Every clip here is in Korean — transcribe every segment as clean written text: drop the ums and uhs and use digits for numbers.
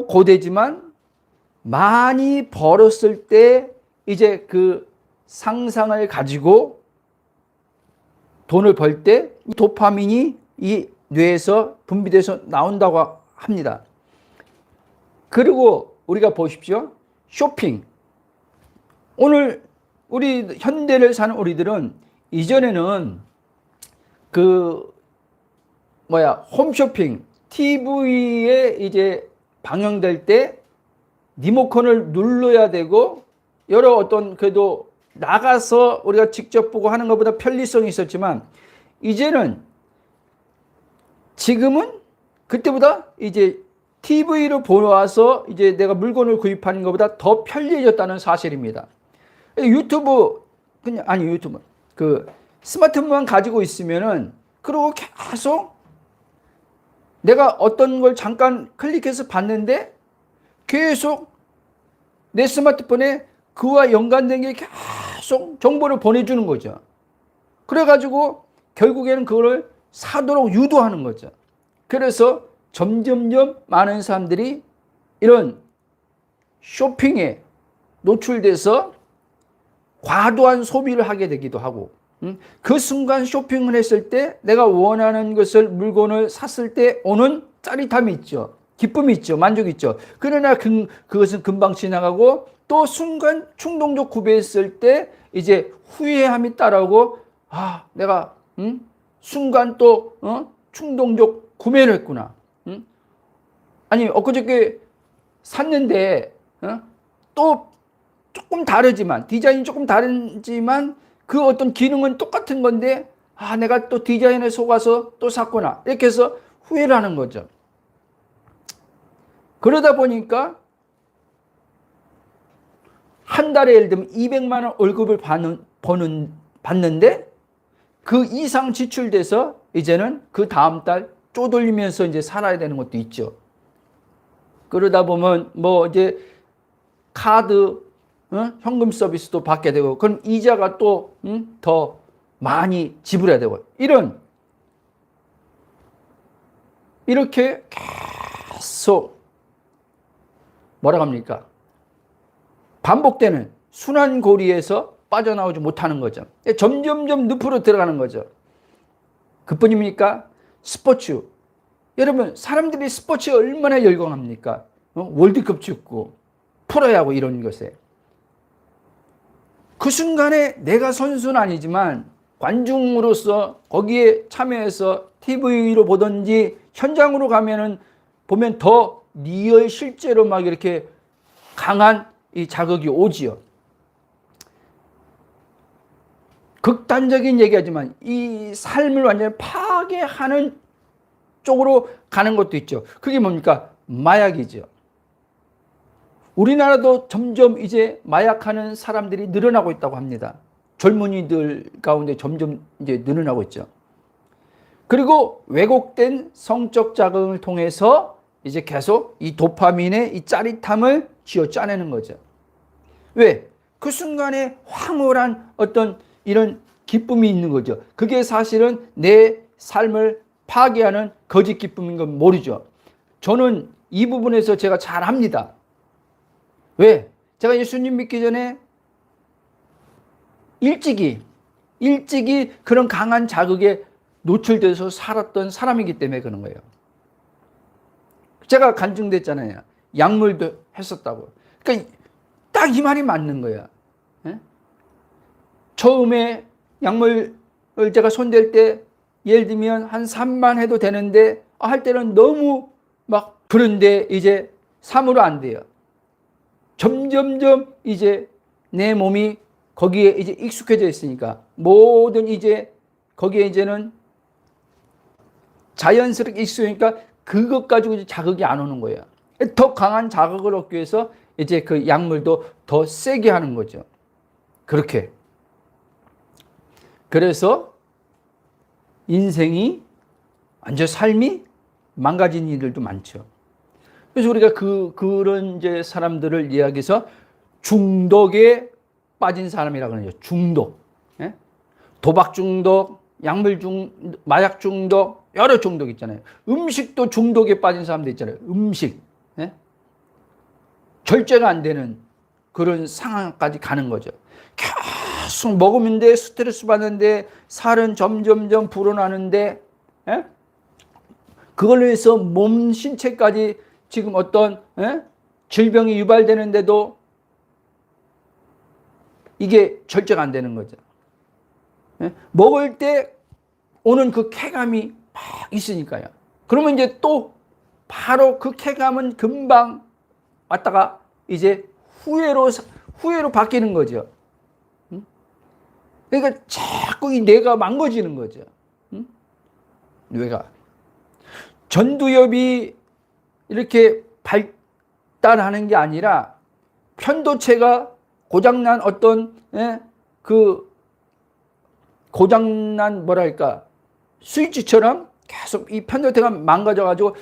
고되지만 많이 벌었을 때 이제 그 상상을 가지고 돈을 벌 때 도파민이 이 뇌에서 분비돼서 나온다고 합니다. 그리고 우리가 보십시오. 쇼핑. 오늘 우리 현대를 사는 우리들은 이전에는 홈쇼핑 TV에 이제 방영될 때 리모컨을 눌러야 되고 여러 어떤 그래도 나가서 우리가 직접 보고 하는 것보다 편리성이 있었지만 지금은 그때보다 이제 TV로 보아서 이제 내가 물건을 구입하는 것보다 더 편리해졌다는 사실입니다. 스마트폰만 가지고 있으면은 그리고 계속 내가 어떤 걸 잠깐 클릭해서 봤는데 계속 내 스마트폰에 그와 연관된 게 계속 정보를 보내주는 거죠. 그래가지고 결국에는 그거를 사도록 유도하는 거죠. 그래서 점점점 많은 사람들이 이런 쇼핑에 노출돼서 과도한 소비를 하게 되기도 하고, 그 순간 쇼핑을 했을 때 내가 원하는 물건을 샀을 때 오는 짜릿함이 있죠. 기쁨이 있죠. 만족이 있죠. 그러나 그것은 금방 지나가고 또 순간 충동적 구매했을 때 이제 후회함이 따라오고, 내가 순간 또 충동적 구매를 했구나. 아니 엊그저께 샀는데 또 조금 다르지만 디자인이 조금 다르지만 그 어떤 기능은 똑같은 건데 내가 또 디자인에 속아서 또 샀구나. 이렇게 해서 후회를 하는 거죠. 그러다 보니까 한 달에 예를 들면 200만 원 월급을 받는데 그 이상 지출돼서 이제는 그 다음 달 쪼들리면서 이제 살아야 되는 것도 있죠. 그러다 보면 이제 카드, 현금 서비스도 받게 되고, 그럼 이자가 또 더 많이 지불해야 되고, 이렇게 계속 뭐라고 합니까? 반복되는 순환고리에서 빠져나오지 못하는 거죠. 점점점 늪으로 들어가는 거죠. 그뿐입니까? 스포츠. 여러분, 사람들이 스포츠에 얼마나 열광합니까? 월드컵 축구, 프로야구 이런 것에. 그 순간에 내가 선수는 아니지만 관중으로서 거기에 참여해서 TV로 보든지 현장으로 보면 더 리얼 실제로 막 이렇게 강한 이 자극이 오지요. 극단적인 얘기하지만 이 삶을 완전히 파괴하는 쪽으로 가는 것도 있죠. 그게 뭡니까? 마약이죠. 우리나라도 점점 이제 마약하는 사람들이 늘어나고 있다고 합니다. 젊은이들 가운데 점점 이제 늘어나고 있죠. 그리고 왜곡된 성적 자극을 통해서 이제 계속 이 도파민의 이 짜릿함을 쥐어 짜내는 거죠. 왜? 그 순간에 황홀한 어떤 이런 기쁨이 있는 거죠. 그게 사실은 내 삶을 파괴하는 거짓 기쁨인 건 모르죠. 저는 이 부분에서 제가 잘 합니다. 왜? 제가 예수님 믿기 전에 일찍이 그런 강한 자극에 노출돼서 살았던 사람이기 때문에 그런 거예요. 제가 간증됐잖아요. 약물도 했었다고. 그러니까 딱 이 말이 맞는 거야. 처음에 약물을 제가 손댈 때 예를 들면 한 3만 해도 되는데 할 때는 너무 막 그런데 이제 3으로 안 돼요. 점점점 이제 내 몸이 거기에 이제 익숙해져 있으니까 모든 이제 거기에 이제는 자연스럽게 익숙해지니까 그것 가지고 이제 자극이 안 오는 거예요. 더 강한 자극을 얻기 위해서 이제 그 약물도 더 세게 하는 거죠. 그렇게. 그래서 인생이 완전 삶이 망가진 일들도 많죠. 그래서 우리가 그런 이제 사람들을 이야기해서 중독에 빠진 사람이라고 하죠. 중독. 예? 도박 중독, 약물 중독, 마약 중독, 여러 중독 있잖아요. 음식도 중독에 빠진 사람도 있잖아요. 음식. 예? 절제가 안 되는 그런 상황까지 가는 거죠. 계속 먹으면데 스트레스 받는데 살은 점점점 불어나는데, 예? 그걸로 해서 몸 신체까지 지금 어떤, 예? 질병이 유발되는데도 이게 절제가 안 되는 거죠. 예? 먹을 때 오는 그 쾌감이 막 있으니까요. 그러면 이제 또 바로 그 쾌감은 금방 왔다가 이제 후회로 바뀌는 거죠. 그러니까 자꾸 이 뇌가 망가지는 거죠. 뇌가. 전두엽이 이렇게 발달하는 게 아니라 편도체가 고장난 어떤, 예? 그 고장난 뭐랄까 스위치처럼 계속 이 편도체가 망가져가지고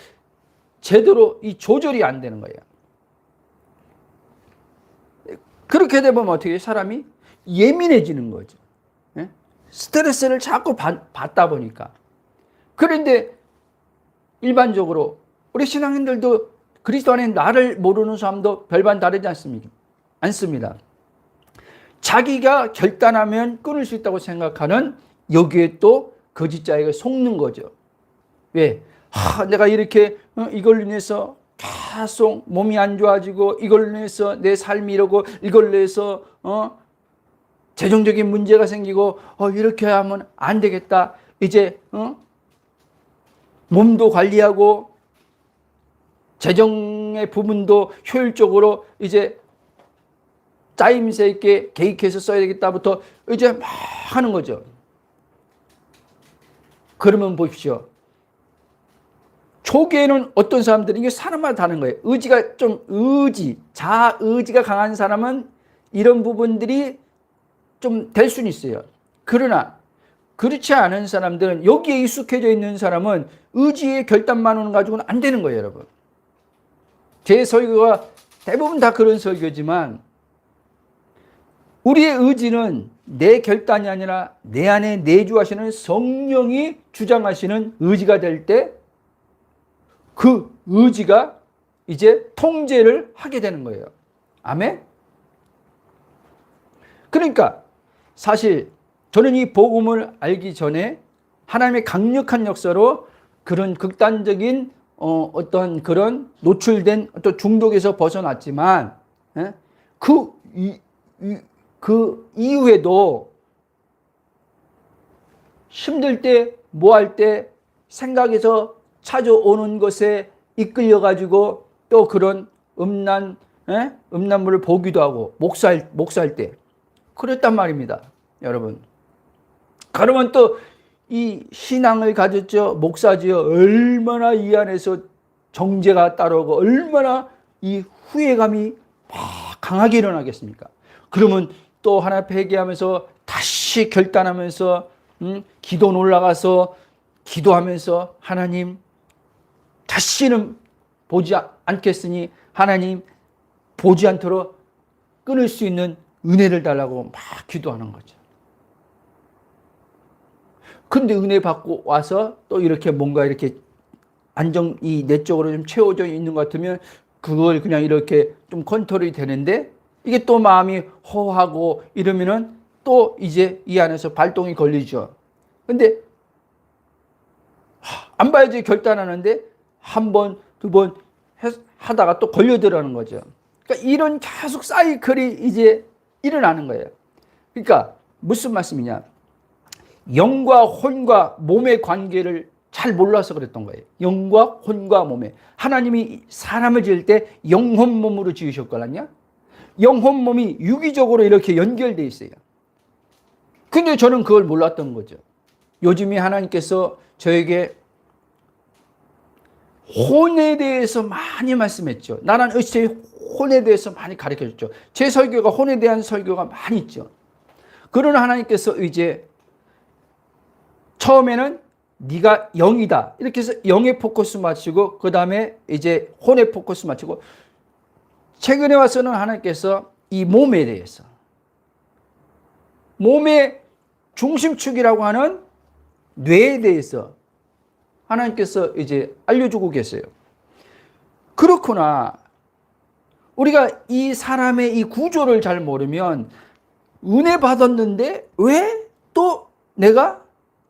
제대로 이 조절이 안 되는 거예요. 그렇게 되면 어떻게 사람이 예민해지는 거죠. 예? 스트레스를 자꾸 받다 보니까. 그런데 일반적으로 우리 신앙인들도 그리스도 안에 나를 모르는 사람도 별반 다르지 않습니다. 자기가 결단하면 끊을 수 있다고 생각하는 여기에 또 거짓 자에게 속는 거죠. 왜? 내가 이렇게 이걸로 인해서 계속 몸이 안 좋아지고 이걸로 인해서 내 삶이 이러고 이걸로 인해서 재정적인 문제가 생기고 이렇게 하면 안 되겠다. 이제 몸도 관리하고 재정의 부분도 효율적으로 이제 짜임새 있게 계획해서 써야 되겠다부터 이제 막 하는 거죠. 그러면 보십시오. 초기에는 어떤 사람들은 이게 사람마다 다른 거예요. 의지가 좀 자의지가 강한 사람은 이런 부분들이 좀 될 수는 있어요. 그러나 그렇지 않은 사람들은, 여기에 익숙해져 있는 사람은 의지의 결단만으로는 가지고는 안 되는 거예요, 여러분. 제 설교가 대부분 다 그런 설교지만 우리의 의지는 내 결단이 아니라 내 안에 내주하시는 성령이 주장하시는 의지가 될 때 그 의지가 이제 통제를 하게 되는 거예요. 아멘? 그러니까 사실 저는 이 복음을 알기 전에 하나님의 강력한 역사로 그런 극단적인 어떤 그런 노출된 어떤 중독에서 벗어났지만, 그 이후에도 힘들 때, 뭐 할 때 생각에서 찾아오는 것에 이끌려가지고 또 그런 음란물을 보기도 하고, 목사할 때. 그랬단 말입니다, 여러분. 그러면 또 이 신앙을 가졌죠, 목사지요, 얼마나 이 안에서 정죄가 따르고 얼마나 이 후회감이 막 강하게 일어나겠습니까? 그러면 또 하나 회개하면서 다시 결단하면서 기도 올라가서 기도하면서 하나님 다시는 보지 않겠으니 하나님 보지 않도록 끊을 수 있는 은혜를 달라고 막 기도하는 거죠. 근데 은혜 받고 와서 또 이렇게 뭔가 이렇게 안정이 내적으로 좀 채워져 있는 것 같으면 그걸 그냥 이렇게 좀 컨트롤이 되는데, 이게 또 마음이 허하고 이러면은 또 이제 이 안에서 발동이 걸리죠. 근데 안 봐야지 결단하는데 한 번, 두 번 하다가 또 걸려들어가는 거죠. 그러니까 이런 계속 사이클이 이제 일어나는 거예요. 그러니까 무슨 말씀이냐? 영과 혼과 몸의 관계를 잘 몰라서 그랬던 거예요. 영과 혼과 몸의. 하나님이 사람을 지을 때 영혼 몸으로 지으셨거든요. 영혼 몸이 유기적으로 이렇게 연결되어 있어요. 근데 저는 그걸 몰랐던 거죠. 요즘에 하나님께서 저에게 혼에 대해서 많이 말씀했죠. 나는 어찌 혼에 대해서 많이 가르쳐줬죠. 제 설교가 혼에 대한 설교가 많이 있죠. 그러나 하나님께서 이제 처음에는 네가 영이다 이렇게 해서 영의 포커스 맞추고, 그 다음에 이제 혼의 포커스 맞추고, 최근에 와서는 하나님께서 이 몸에 대해서, 몸의 중심축이라고 하는 뇌에 대해서 하나님께서 이제 알려주고 계세요. 그렇구나. 우리가 이 사람의 이 구조를 잘 모르면 은혜 받았는데 왜 또 내가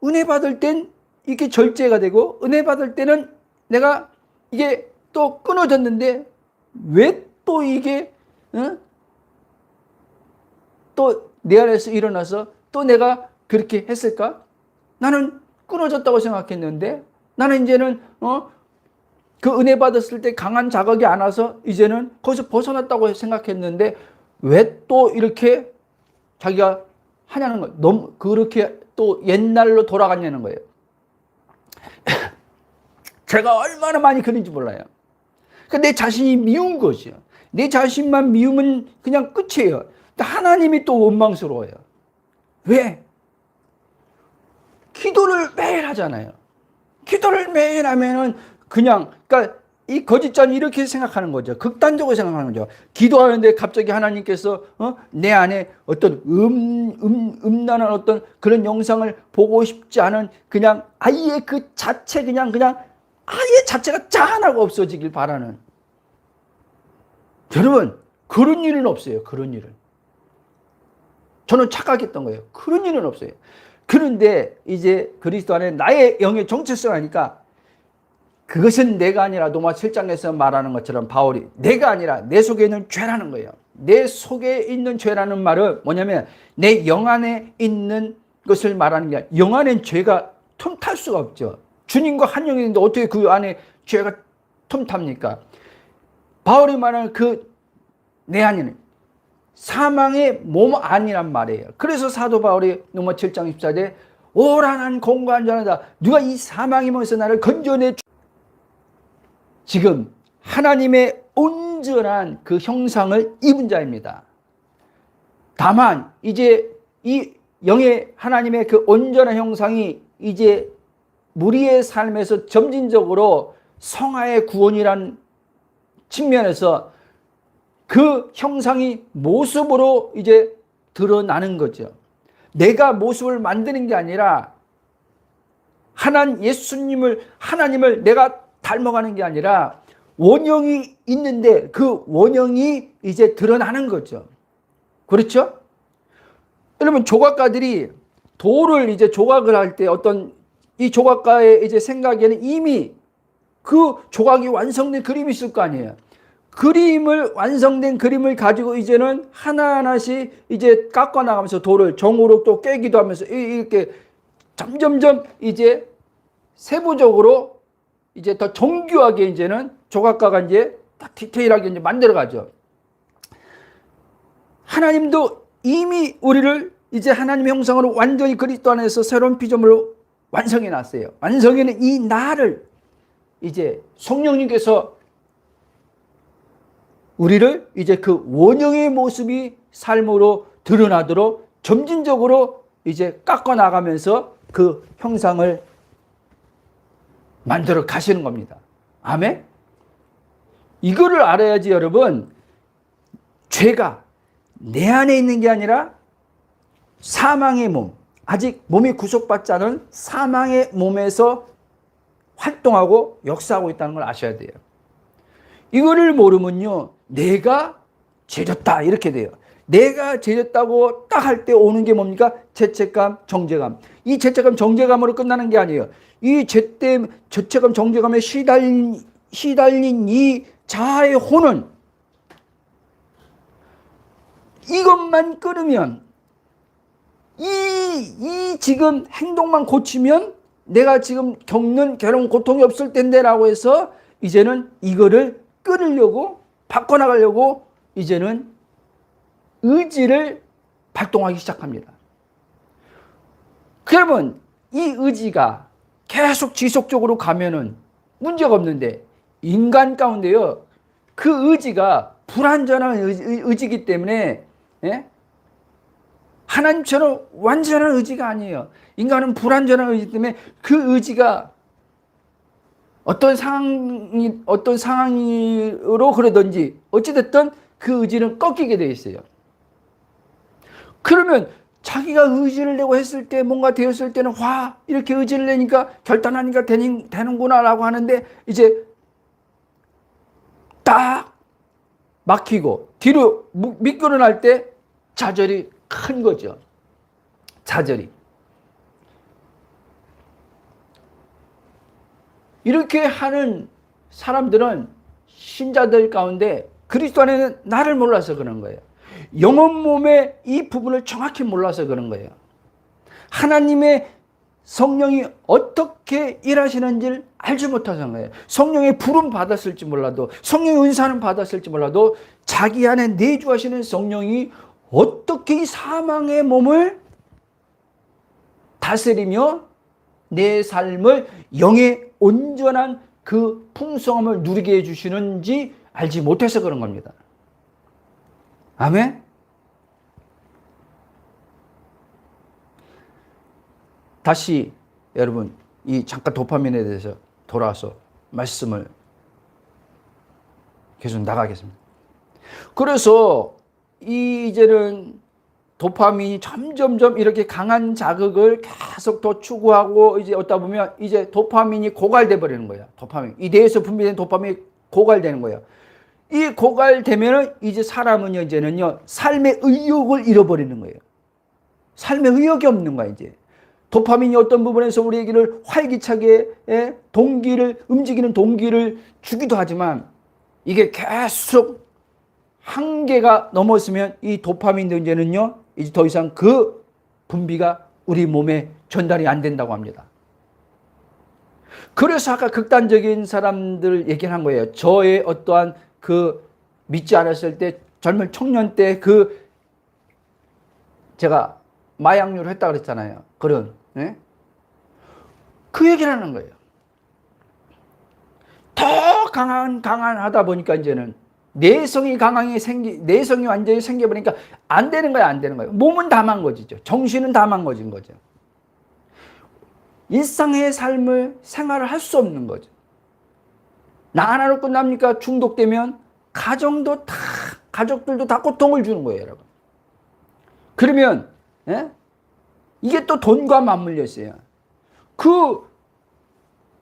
은혜 받을 땐 이게 절제가 되고 은혜 받을 때는 내가 이게 또 끊어졌는데 왜 또 이게 또 내 안에서 일어나서 또 내가 그렇게 했을까? 나는 끊어졌다고 생각했는데 나는 이제는 그 은혜 받았을 때 강한 자극이 안 와서 이제는 거기서 벗어났다고 생각했는데 왜 또 이렇게 자기가 하냐는 거예요. 너무 그렇게 또 옛날로 돌아갔냐는 거예요. 제가 얼마나 많이 그런지 몰라요. 그러니까 내 자신이 미운 것이요. 내 자신만 미우면 그냥 끝이에요. 하나님이 또 원망스러워요. 왜? 기도를 매일 하잖아요. 기도를 매일 하면은 그러니까 이 거짓자는 이렇게 생각하는 거죠. 극단적으로 생각하는 거죠. 기도하는데 갑자기 하나님께서 내 안에 어떤 음란한 어떤 그런 영상을 보고 싶지 않은 그냥 아예 그 자체 그냥 아예 자체가 짠하고 없어지길 바라는. 여러분 그런 일은 없어요. 그런 일은. 저는 착각했던 거예요. 그런 일은 없어요. 그런데 이제 그리스도 안에 나의 영의 정체성 하니까 그것은 내가 아니라 로마 7장에서 말하는 것처럼 바울이 내가 아니라 내 속에 있는 죄라는 거예요. 내 속에 있는 죄라는 말은 뭐냐면 내 영 안에 있는 것을 말하는 게 아니라 영 안엔 죄가 틈탈 수가 없죠. 주님과 한 영인데 어떻게 그 안에 죄가 틈탑니까? 바울이 말하는 그 내 안에는 사망의 몸 아니란 말이에요. 그래서 사도 바울이 로마 7장 14절에 오란한 공고한 자다. 누가 이 사망의 몸에서 나를 건져내. 지금 하나님의 온전한 그 형상을 입은 자입니다. 다만 이제 이 영의 하나님의 그 온전한 형상이 이제 우리의 삶에서 점진적으로 성화의 구원이란 측면에서 그 형상이 모습으로 이제 드러나는 거죠. 내가 모습을 만드는 게 아니라 하나님을 내가 닮아가는 게 아니라 원형이 있는데 그 원형이 이제 드러나는 거죠. 그렇죠? 여러분 조각가들이 돌을 이제 조각을 할 때 어떤 이 조각가의 이제 생각에는 이미 그 조각이 완성된 그림이 있을 거 아니에요. 완성된 그림을 가지고 이제는 하나하나씩 이제 깎아 나가면서 돌을 정으로 또 깨기도 하면서 이렇게 점점점 이제 세부적으로 이제 더 정교하게 이제는 조각가가 이제 딱 디테일하게 이제 만들어가죠. 하나님도 이미 우리를 이제 하나님의 형상으로 완전히 그리스도 안에서 새로운 피조물로 완성해 놨어요. 완성해는 이 나를 이제 성령님께서 우리를 이제 그 원형의 모습이 삶으로 드러나도록 점진적으로 이제 깎아 나가면서 그 형상을 만들어 가시는 겁니다. 아멘? 이거를 알아야지 여러분, 죄가 내 안에 있는 게 아니라 사망의 몸, 아직 몸이 구속받지 않은 사망의 몸에서 활동하고 역사하고 있다는 걸 아셔야 돼요. 이거를 모르면요, 내가 죄졌다 이렇게 돼요. 내가 죄졌다고 딱 할 때 오는 게 뭡니까? 죄책감, 정죄감. 이 죄책감, 정죄감으로 끝나는 게 아니에요. 이 죄책감, 정죄감에 시달린 이 자아의 혼은 이것만 끊으면, 이 지금 행동만 고치면 내가 지금 겪는 괴로운 고통이 없을 텐데 라고 해서 이제는 이거를 끊으려고 바꿔나가려고 이제는 의지를 발동하기 시작합니다. 그러면 이 의지가 계속 지속적으로 가면은 문제가 없는데, 인간 가운데요, 그 의지가 불완전한 의지이기 때문에, 예? 하나님처럼 완전한 의지가 아니에요. 인간은 불완전한 의지 때문에 그 의지가 어떤 상황으로 그러든지 어찌됐든 그 의지는 꺾이게 돼 있어요. 그러면 자기가 의지를 내고 했을 때, 뭔가 되었을 때는 이렇게 의지를 내니까 결단하니까 되는구나 라고 하는데, 이제 딱 막히고 뒤로 미끄러날 때 좌절이 큰 거죠. 좌절이. 이렇게 하는 사람들은 신자들 가운데 그리스도 안에는 나를 몰라서 그런 거예요. 영혼 몸의 이 부분을 정확히 몰라서 그런 거예요. 하나님의 성령이 어떻게 일하시는지를 알지 못하는 거예요. 성령의 부름 받았을지 몰라도, 성령의 은사는 받았을지 몰라도 자기 안에 내주하시는 성령이 어떻게 이 사망의 몸을 다스리며 내 삶을 영의 온전한 그 풍성함을 누리게 해주시는지 알지 못해서 그런 겁니다. 아멘? 다시 여러분 이 잠깐 도파민에 대해서 돌아와서 말씀을 계속 나가겠습니다. 그래서 이제는 도파민이 점점점 이렇게 강한 자극을 계속 더 추구하고 이제 어디다 보면 이제 도파민이 고갈돼 버리는 거예요. 도파민. 이 뇌에서 분비된 도파민이 고갈되는 거예요. 이 고갈되면은 이제 사람은요, 이제는요, 삶의 의욕을 잃어버리는 거예요. 삶의 의욕이 없는 거야, 이제. 도파민이 어떤 부분에서 우리에게를 활기차게 동기를, 움직이는 동기를 주기도 하지만 이게 계속 한계가 넘었으면 이 도파민도 이제는요, 이제 더 이상 그 분비가 우리 몸에 전달이 안 된다고 합니다. 그래서 아까 극단적인 사람들 얘기를 한 거예요. 저의 어떠한 그 믿지 않았을 때 젊은 청년 때 그 제가 마약류를 했다 그랬잖아요. 그런 그 얘기를 하는 거예요. 더 강하다 보니까 이제는 내성이 내성이 완전히 생겨버리니까 안 되는 거야, 안 되는 거예요. 몸은 다 망가지죠. 정신은 다 망가진 거죠. 일상의 삶을 생활을 할 수 없는 거죠. 나 하나로 끝납니까? 중독되면 가족들도 다 고통을 주는 거예요, 여러분. 그러면 이게 또 돈과 맞물려 있어요. 그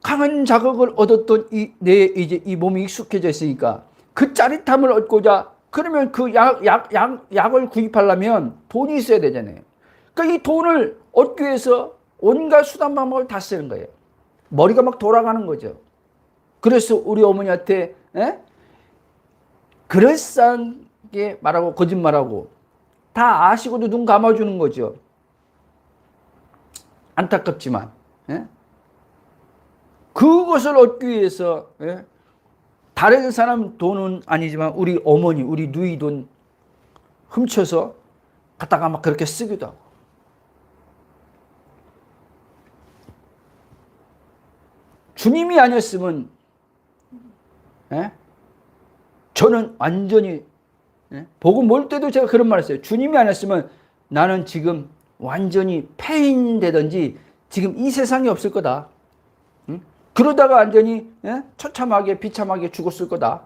강한 자극을 얻었던 이제 이 몸이 익숙해져 있으니까 그 짜릿함을 얻고자 그러면 그 약을 구입하려면 돈이 있어야 되잖아요. 그러니까 이 돈을 얻기 위해서 온갖 수단 방법을 다 쓰는 거예요. 머리가 막 돌아가는 거죠. 그래서 우리 어머니한테 그럴싸하게 말하고 거짓말하고 다 아시고도 눈 감아주는 거죠. 안타깝지만 그것을 얻기 위해서 다른 사람 돈은 아니지만 우리 어머니, 우리 누이 돈 훔쳐서 갖다가 막 그렇게 쓰기도 하고. 주님이 아니었으면 저는 완전히 복음 몰 때도 제가 그런 말 했어요. 주님이 아니었으면 나는 지금 완전히 폐인되든지 지금 이 세상에 없을 거다. 그러다가 완전히 처참하게 비참하게 죽었을 거다.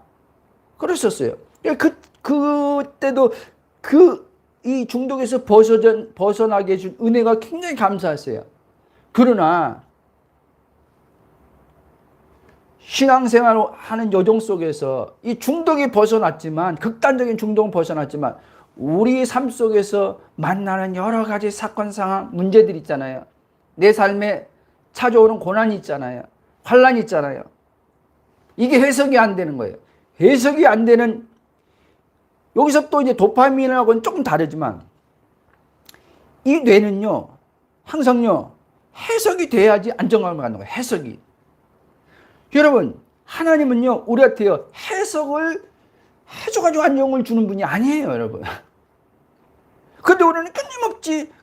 그랬었어요. 그때도 이 중독에서 벗어나게 해준 은혜가 굉장히 감사했어요. 그러나 신앙생활을 하는 여정 속에서 이 중독이 벗어났지만, 극단적인 중독은 벗어났지만 우리 삶 속에서 만나는 여러 가지 사건 상황 문제들이 있잖아요. 내 삶에 찾아오는 고난이 있잖아요. 환란이 있잖아요. 이게 해석이 안 되는 거예요. 해석이 안 되는, 여기서 또 이제 도파민하고는 조금 다르지만 이 뇌는요 항상요 해석이 돼야지 안정감을 갖는 거예요. 해석이. 여러분, 하나님은요 우리한테요 해석을 해줘가지고 안정을 주는 분이 아니에요, 여러분. 근데 우리는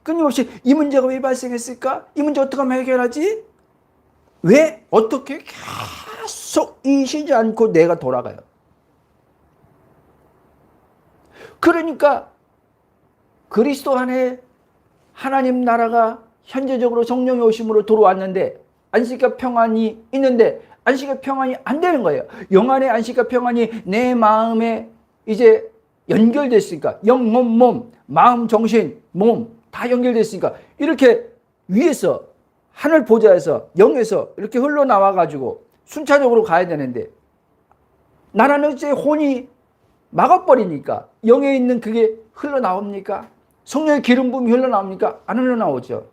끊임없이 이 문제가 왜 발생했을까? 이 문제 어떻게 하면 해결하지? 왜? 어떻게? 계속 쉬지 않고 내가 돌아가요. 그러니까 그리스도 안에 하나님 나라가 현재적으로 성령의 오심으로 들어왔는데 안식과 평안이 있는데 안식과 평안이 안 되는 거예요. 영안의 안식과 평안이 내 마음에 이제 연결됐으니까 영혼, 몸, 마음, 정신, 몸 다 연결됐으니까 이렇게 위에서 하늘 보좌에서 영에서 이렇게 흘러나와 가지고 순차적으로 가야 되는데 나라는 이제 혼이 막아버리니까 영에 있는 그게 흘러나옵니까? 성령의 기름 부음이 흘러나옵니까? 안 흘러나오죠.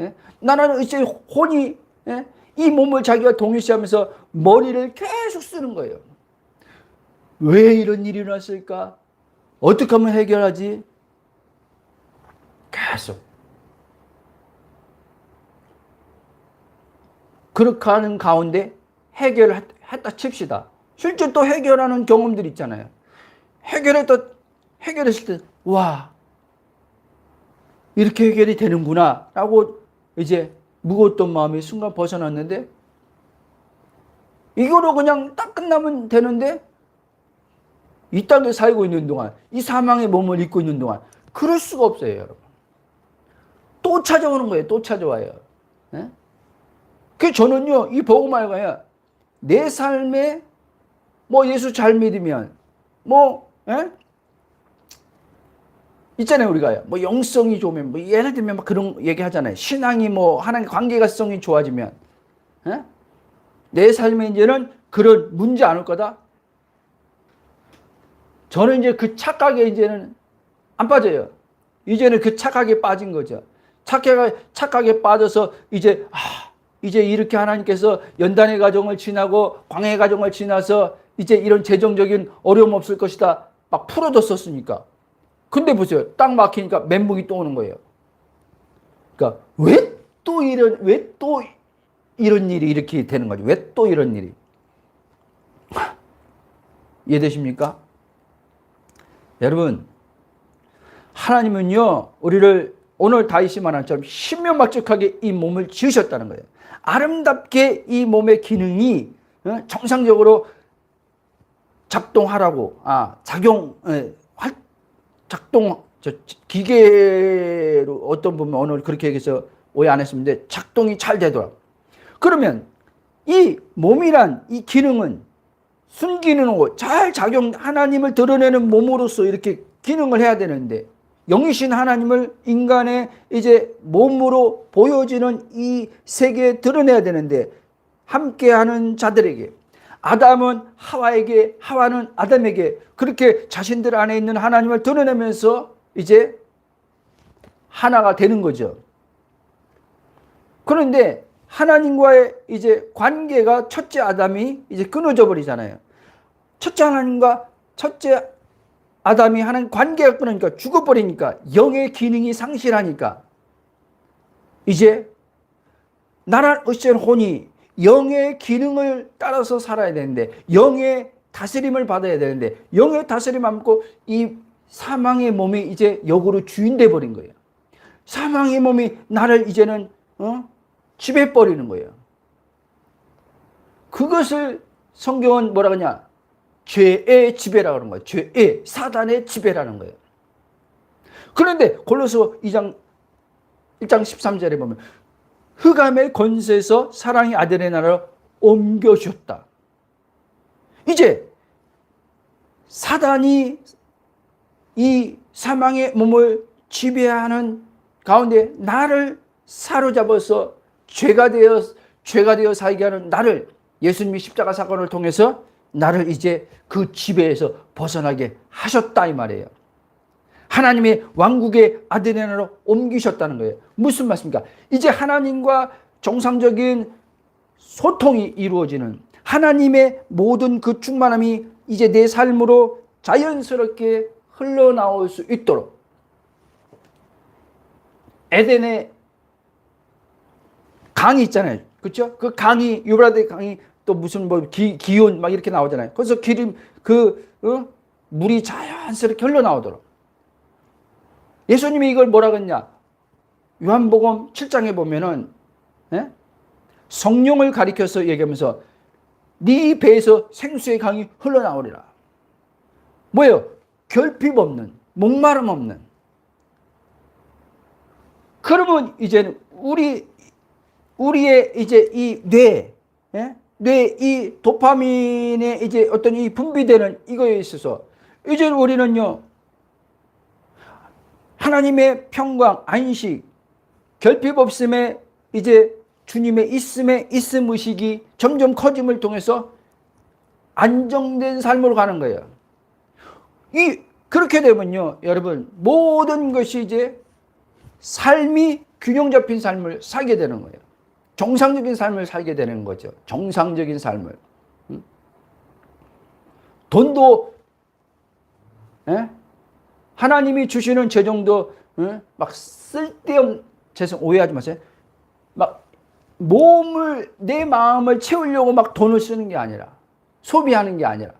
예? 나는 이제 혼이 예? 이 몸을 자기가 동일시하면서 머리를 계속 쓰는 거예요. 왜 이런 일이 일어났을까? 어떻게 하면 해결하지? 계속. 그렇게 하는 가운데 해결을 했다 칩시다. 실제 또 해결하는 경험들 있잖아요. 해결했을 때, 와, 이렇게 해결이 되는구나. 라고 이제 무거웠던 마음이 순간 벗어났는데, 이거로 그냥 딱 끝나면 되는데, 이 땅에 살고 있는 동안, 이 사망의 몸을 입고 있는 동안, 그럴 수가 없어요, 여러분. 또 찾아오는 거예요, 또 찾아와요. 네? 그 저는요, 이 복음을 가야 내 삶에 뭐 예수 잘 믿으면, 뭐, 예? 있잖아요, 우리가. 뭐 영성이 좋으면, 뭐 예를 들면 막 그런 얘기 하잖아요. 신앙이 뭐 하나님 관계가성이 좋아지면, 예? 내 삶에 이제는 그런 문제 안 올 거다. 저는 이제 그 착각에 이제는 안 빠져요. 이제는 그 착각에 빠진 거죠. 착각에 빠져서 이제, 이제 이렇게 하나님께서 연단의 과정을 지나고 광야의 과정을 지나서 이제 이런 재정적인 어려움 없을 것이다. 막 풀어뒀었으니까. 근데 보세요. 딱 막히니까 멘붕이 또 오는 거예요. 그러니까 왜 또 이런 일이 이렇게 되는 거지? 왜 또 이런 일이? 이해되십니까? 여러분, 하나님은요, 우리를 오늘 다윗이 말한 것처럼 신명막적하게 이 몸을 지으셨다는 거예요. 아름답게 이 몸의 기능이 정상적으로 작동하라고, 기계로 어떤 분은 오늘 그렇게 얘기해서 오해 안 했습니다. 작동이 잘 되더라고요. 그러면 이 몸이란 이 기능은 순기능으로 잘 하나님을 드러내는 몸으로서 이렇게 기능을 해야 되는데, 영이신 하나님을 인간의 이제 몸으로 보여지는 이 세계에 드러내야 되는데, 함께하는 자들에게, 아담은 하와에게, 하와는 아담에게 그렇게 자신들 안에 있는 하나님을 드러내면서 이제 하나가 되는 거죠. 그런데 하나님과의 이제 관계가 첫째 아담이 이제 끊어져 버리잖아요. 첫째 하나님과 첫째 아담이 하는 관계가 끊으니까, 죽어버리니까, 영의 기능이 상실하니까, 이제 나란 어찌된 혼이 영의 기능을 따라서 살아야 되는데, 영의 다스림을 받아야 되는데, 영의 다스림 안 받고 이 사망의 몸이 이제 역으로 주인 돼 버린 거예요. 사망의 몸이 나를 이제는 지배해버리는 거예요. 그것을 성경은 뭐라 그러냐? 죄의 지배라고 하는 거예요. 죄의, 사단의 지배라는 거예요. 그런데 골로새 1장 13절에 보면, 흑암의 권세에서 사랑의 아들의 나라로 옮겨주셨다. 이제 사단이 이 사망의 몸을 지배하는 가운데 나를 사로잡아서 죄가 되어 살게 하는 나를, 예수님이 십자가 사건을 통해서 나를 이제 그 지배에서 벗어나게 하셨다 이 말이에요. 하나님의 왕국의 아들의 나라로 옮기셨다는 거예요. 무슨 말씀입니까? 이제 하나님과 정상적인 소통이 이루어지는, 하나님의 모든 그 충만함이 이제 내 삶으로 자연스럽게 흘러나올 수 있도록, 에덴의 강이 있잖아요. 그렇죠? 그 강이, 유브라데 강이 또 무슨 뭐 기온 막 이렇게 나오잖아요. 그래서 물이 자연스럽게 흘러나오도록. 예수님이 이걸 뭐라 그랬냐? 요한복음 7장에 보면은 성령을 가리켜서 얘기하면서 네 배에서 생수의 강이 흘러나오리라. 뭐예요? 결핍 없는, 목마름 없는. 그러면 이제는 우리의 이제 이 뇌 이 도파민의 이제 어떤 이 분비되는 이거에 있어서 이제 우리는요, 하나님의 평강, 안식, 결핍 없음에 이제 주님의 있음 의식이 점점 커짐을 통해서 안정된 삶으로 가는 거예요. 그렇게 되면요, 여러분, 모든 것이 이제 삶이 균형 잡힌 삶을 살게 되는 거예요. 정상적인 삶을 살게 되는 거죠. 정상적인 삶을. 돈도, 예? 하나님이 주시는 재정도, 막 쓸데없는, 죄송, 오해하지 마세요. 막 내 마음을 채우려고 막 돈을 쓰는 게 아니라, 소비하는 게 아니라.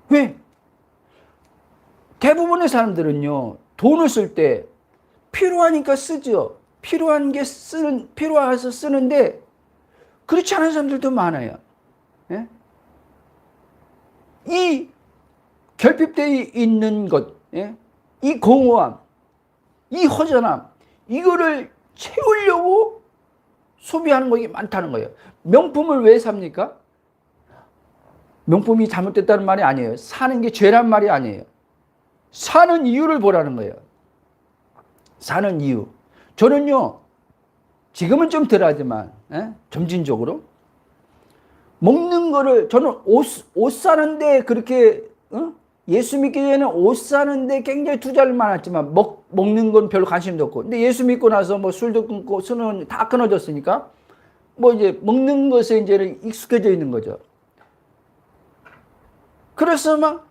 왜? 대부분의 사람들은요, 돈을 쓸 때 필요하니까 쓰죠. 필요해서 쓰는데, 그렇지 않은 사람들도 많아요. 예? 이 결핍되어 있는 것, 예? 이 공허함, 이 허전함, 이거를 채우려고 소비하는 것이 많다는 거예요. 명품을 왜 삽니까? 명품이 잘못됐다는 말이 아니에요. 사는 게 죄란 말이 아니에요. 사는 이유를 보라는 거예요. 사는 이유. 저는요, 지금은 좀 덜하지만, 점진적으로 먹는 거를, 저는 옷 사는데 그렇게, 예수 믿기 전에는 옷 사는데 굉장히 투자를 많았지만, 먹는 건 별로 관심도 없고. 근데 예수 믿고 나서 뭐 술도 끊고, 술은 다 끊어졌으니까, 뭐 이제 먹는 것에 이제는 익숙해져 있는 거죠. 그래서 막,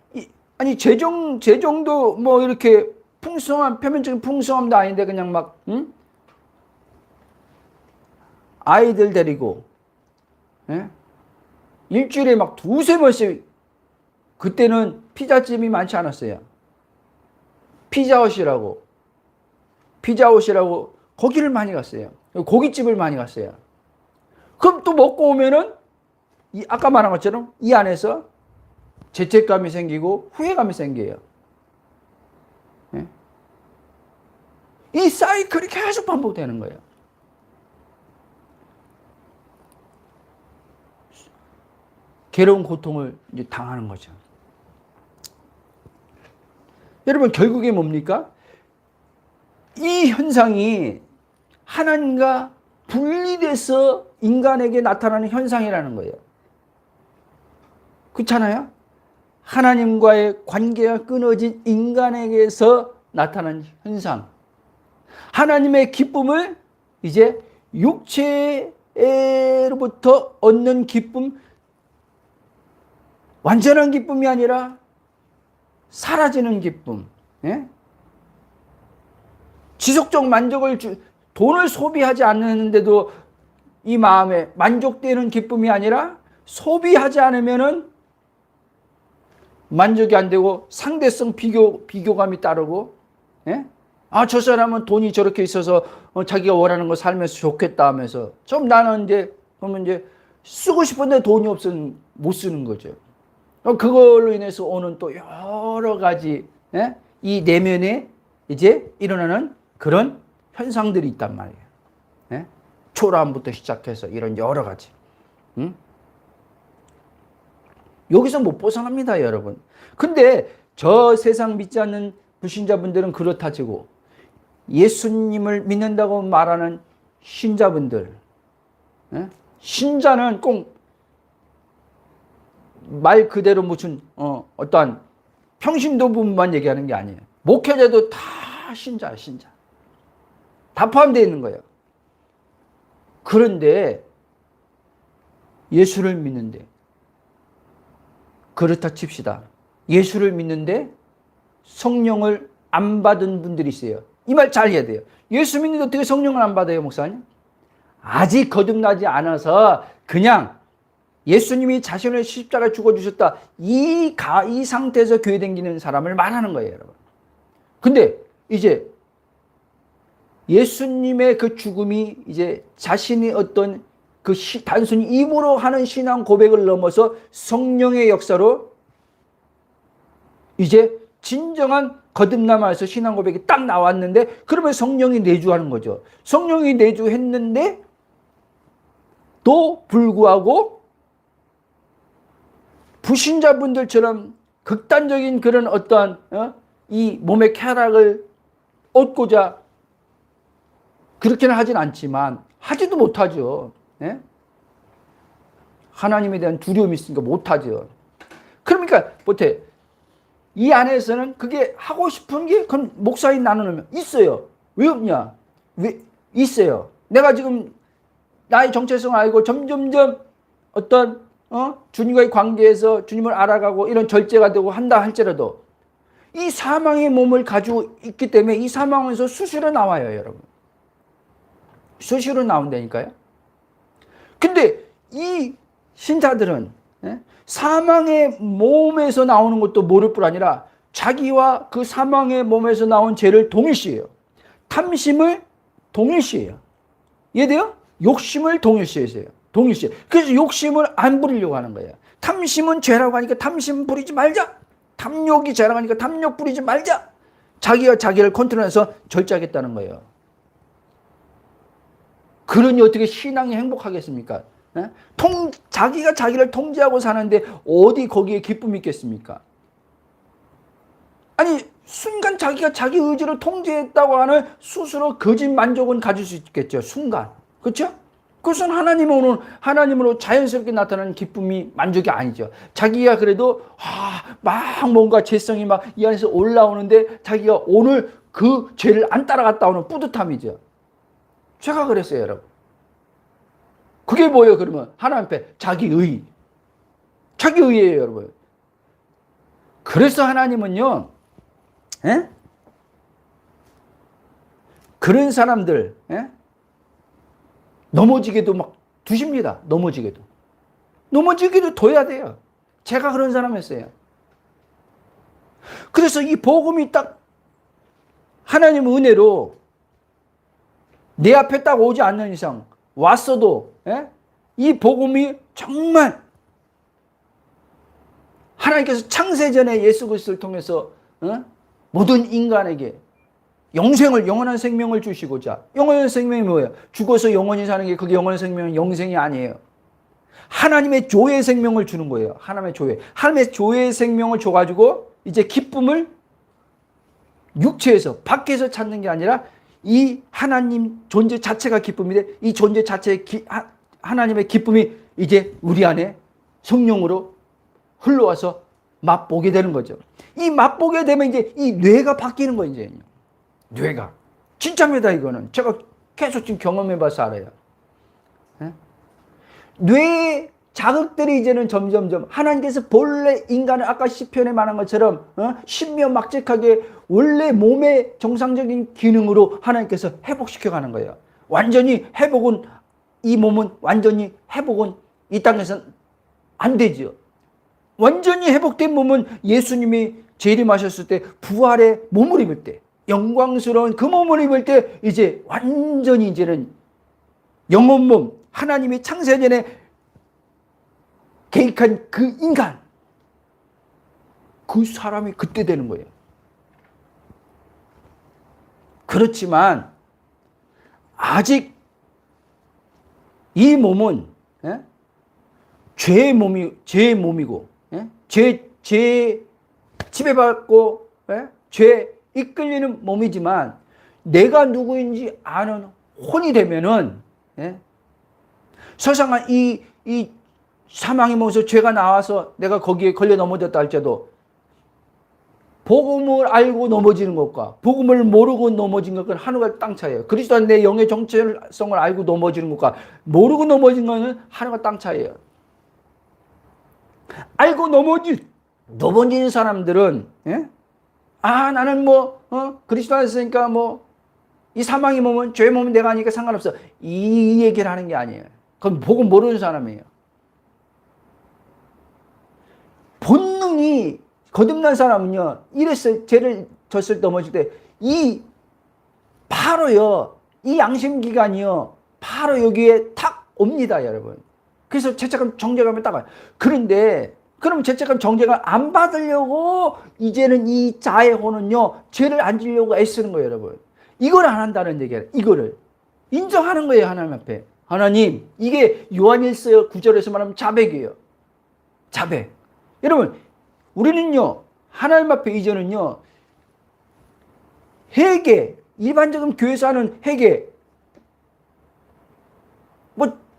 재정도 뭐 이렇게 표면적인 풍성함도 아닌데 그냥 막, 아이들 데리고, 예? 일주일에 막 두세 번씩, 그때는 피자집이 많지 않았어요. 피자헛이라고 거기를 많이 갔어요. 고깃집을 많이 갔어요. 그럼 또 먹고 오면은, 아까 말한 것처럼 이 안에서 죄책감이 생기고 후회감이 생겨요. 예? 이 사이클이 계속 반복되는 거예요. 괴로운 고통을 이제 당하는 거죠. 여러분, 결국에 뭡니까? 이 현상이 하나님과 분리돼서 인간에게 나타나는 현상이라는 거예요. 그렇잖아요? 하나님과의 관계가 끊어진 인간에게서 나타나는 현상. 하나님의 기쁨을 이제 육체로부터 얻는 기쁨, 완전한 기쁨이 아니라 사라지는 기쁨. 예? 지속적 만족을 돈을 소비하지 않는데도 이 마음에 만족되는 기쁨이 아니라, 소비하지 않으면은 만족이 안 되고 상대성 비교감이 따르고, 예? 저 사람은 돈이 저렇게 있어서 자기가 원하는 거 살면서 좋겠다 하면서, 좀 나는 그러면 이제 쓰고 싶은데 돈이 없으면 못 쓰는 거죠. 그걸로 인해서 오는 또 여러 가지, 예? 이 내면에 이제 일어나는 그런 현상들이 있단 말이에요. 예? 초라함부터 시작해서 이런 여러 가지. 여기서 못 벗어납니다, 여러분. 근데 저 세상 믿지 않는 불신자분들은 그렇다 치고, 예수님을 믿는다고 말하는 신자분들, 예? 신자는 꼭 말 그대로 무슨 어떠한 평신도 부분만 얘기하는 게 아니에요. 목회자도 다 신자야, 신자. 다 포함되어 있는 거예요. 그런데 예수를 믿는데, 그렇다 칩시다. 예수를 믿는데 성령을 안 받은 분들이 있어요. 이 말 잘 해야 돼요. 예수 믿는데 어떻게 성령을 안 받아요, 목사님? 아직 거듭나지 않아서 그냥 예수님이 자신을 십자가에 죽어주셨다, 이 상태에서 교회 다니는 사람을 말하는 거예요, 여러분. 근데 이제 예수님의 그 죽음이 이제 자신이 어떤 단순히 입으로 하는 신앙 고백을 넘어서 성령의 역사로 이제 진정한 거듭남에서 신앙 고백이 딱 나왔는데, 그러면 성령이 내주하는 거죠. 성령이 내주했는데 또 불구하고 불신자분들처럼 극단적인 그런 어떠한 이 몸의 쾌락을 얻고자 그렇게는 하진 않지만, 하지도 못하죠. 예? 하나님에 대한 두려움이 있으니까 못하죠. 그러니까 보태 이 안에서는 그게 하고 싶은 게 그건 목사인 나누면 있어요. 왜 없냐? 왜 있어요? 내가 지금 나의 정체성을 알고 점점점 어떤 주님과의 관계에서 주님을 알아가고 이런 절제가 되고 한다 할지라도 이 사망의 몸을 가지고 있기 때문에 이 사망에서 수시로 나와요, 여러분. 수시로 나온다니까요. 근데 이 신자들은 사망의 몸에서 나오는 것도 모를 뿐 아니라 자기와 그 사망의 몸에서 나온 죄를 동일시해요. 탐심을 동일시해요. 이해돼요? 욕심을 동일시해요. 동일시. 그래서 욕심을 안 부리려고 하는 거예요. 탐심은 죄라고 하니까 탐심 부리지 말자. 탐욕이 죄라고 하니까 탐욕 부리지 말자. 자기가 자기를 컨트롤해서 절제하겠다는 거예요. 그러니 어떻게 신앙이 행복하겠습니까? 자기가 자기를 통제하고 사는데 어디 거기에 기쁨이 있겠습니까? 아니 순간 자기가 자기 의지로 통제했다고 하는 스스로 거짓 만족은 가질 수 있겠죠. 순간. 그렇죠? 그것은 하나님으로 자연스럽게 나타나는 기쁨이 만족이 아니죠. 자기가 그래도 막 뭔가 죄성이 막 이 안에서 올라오는데 자기가 오늘 그 죄를 안 따라갔다 오는 뿌듯함이죠. 제가 그랬어요, 여러분. 그게 뭐예요, 그러면? 하나님 앞에 자기의. 자기의예요, 여러분. 그래서 하나님은요, 그런 사람들, 넘어지게도 막 두십니다. 넘어지게도 둬야 돼요. 제가 그런 사람이었어요. 그래서 이 복음이 딱 하나님 은혜로 내 앞에 딱 오지 않는 이상 왔어도 이 복음이 정말 하나님께서 창세전에 예수 그리스도를 통해서 모든 인간에게 영원한 생명을 주시고자. 영원한 생명이 뭐예요? 죽어서 영원히 사는 게 그게 영원한 생명은 영생이 아니에요. 하나님의 조의 생명을 주는 거예요. 하나님의 조의 생명을 줘가지고 이제 기쁨을 육체에서 밖에서 찾는 게 아니라 이 하나님 존재 자체가 기쁨인데 이 존재 자체의 하나님의 기쁨이 이제 우리 안에 성령으로 흘러와서 맛보게 되는 거죠. 이 맛보게 되면 이제 이 뇌가 바뀌는 거예요. 이제 뇌가 진짜입니다. 이거는 제가 계속 지금 경험해봐서 알아요. 뇌 자극들이 이제는 점점점 하나님께서 본래 인간을 아까 시편에 말한 것처럼 신묘막직하게 원래 몸의 정상적인 기능으로 하나님께서 회복시켜가는 거예요. 완전히 회복은 이 몸은 완전히 회복은 이 땅에서는 안 되죠. 완전히 회복된 몸은 예수님이 재림하셨을 때 부활의 몸을 입을 때 영광스러운 그 몸을 입을 때 이제 완전히 이제는 영혼 몸 하나님이 창세전에 계획한 그 인간 그 사람이 그때 되는 거예요. 그렇지만 아직 이 몸은 죄의 몸이고 죄 지배받고 죄 이끌리는 몸이지만 내가 누구인지 아는 혼이 되면은 설상한 이 사망의 몸에서 죄가 나와서 내가 거기에 걸려 넘어졌다 할지라도 복음을 알고 넘어지는 것과 복음을 모르고 넘어진 것은 하늘과 땅 차이예요. 그리스도 내 영의 정체성을 알고 넘어지는 것과 모르고 넘어진 것은 하늘과 땅 차이예요. 알고 넘어지는 사람들은 나는 그리스도 안에 있으니까 이 사망의 몸은 죄의 몸은 내가 아니니까 상관없어. 이 얘기를 하는 게 아니에요. 그건 복음 모르는 사람이에요. 본능이 거듭난 사람은요, 이랬을 죄를 졌을 때 넘어질 때 바로요, 이 양심기관이요, 바로 여기에 탁 옵니다, 여러분. 그래서 죄책감, 정죄감을 딱 와요. 그런데 그럼 죄책감, 정죄감 안 받으려고 이제는 이 자의 혼은요, 죄를 안 지려고 애쓰는 거예요, 여러분. 이걸 안 한다는 얘기예요. 이거를 인정하는 거예요, 하나님 앞에. 하나님, 이게 요한일서 9절에서 말하면 자백이에요. 자백. 여러분, 우리는요, 하나님 앞에 이제는요, 회개, 일반적인 교회에서 하는 회개,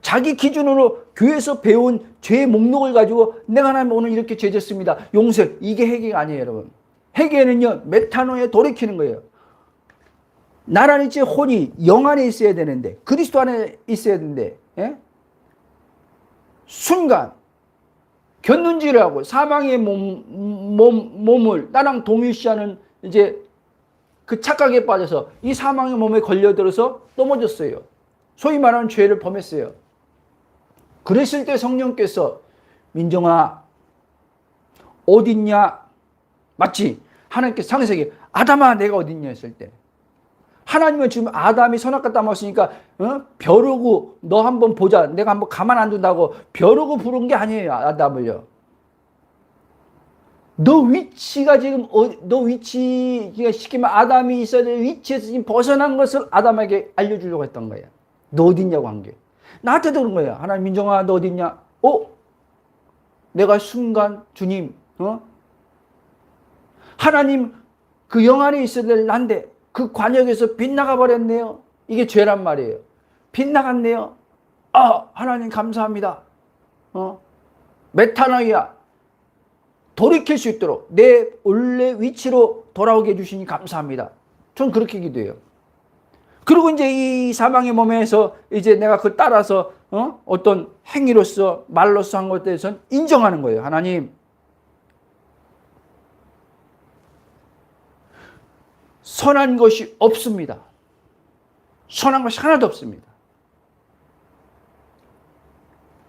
자기 기준으로 교회에서 배운 죄의 목록을 가지고 내가 하나님 오늘 이렇게 죄 짓습니다. 용서해. 이게 회개가 아니에요, 여러분. 회개는요, 메타노에 돌이키는 거예요. 나라는 제 혼이 영 안에 있어야 되는데, 그리스도 안에 있어야 되는데, 예? 순간, 곁눈질을 하고 사망의 몸을 나랑 동일시하는 이제 그 착각에 빠져서 이 사망의 몸에 걸려들어서 넘어졌어요. 소위 말하는 죄를 범했어요. 그랬을 때 성령께서 민정아 어딨냐? 마치 하나님께서 창세기 아담아 내가 어딨냐 했을 때 하나님은 지금 아담이 선악과 따먹었으니까 벼르고 너 한번 보자 내가 한번 가만 안 둔다고 벼르고 부른 게 아니에요. 아담을요. 너 위치가 지금 너 위치가 시키면 아담이 있어야 될 위치에서 지금 벗어난 것을 아담에게 알려주려고 했던 거예요. 너 어딨냐고 한 게. 나한테도 그런 거예요. 하나님 민정아 너 어딨냐? 내가 순간 주님 하나님 그 영 안에 있어야 될 난데 그 관역에서 빗나가 버렸네요. 이게 죄란 말이에요. 빗나갔네요. 하나님 감사합니다. 메타노이아 돌이킬 수 있도록 내 원래 위치로 돌아오게 해주시니 감사합니다. 전 그렇게 기도해요. 그리고 이제 이 사망의 몸에서 이제 내가 그걸 따라서 어떤 행위로서 말로서 한 것에 대해서는 인정하는 거예요. 하나님 선한 것이 없습니다. 선한 것이 하나도 없습니다.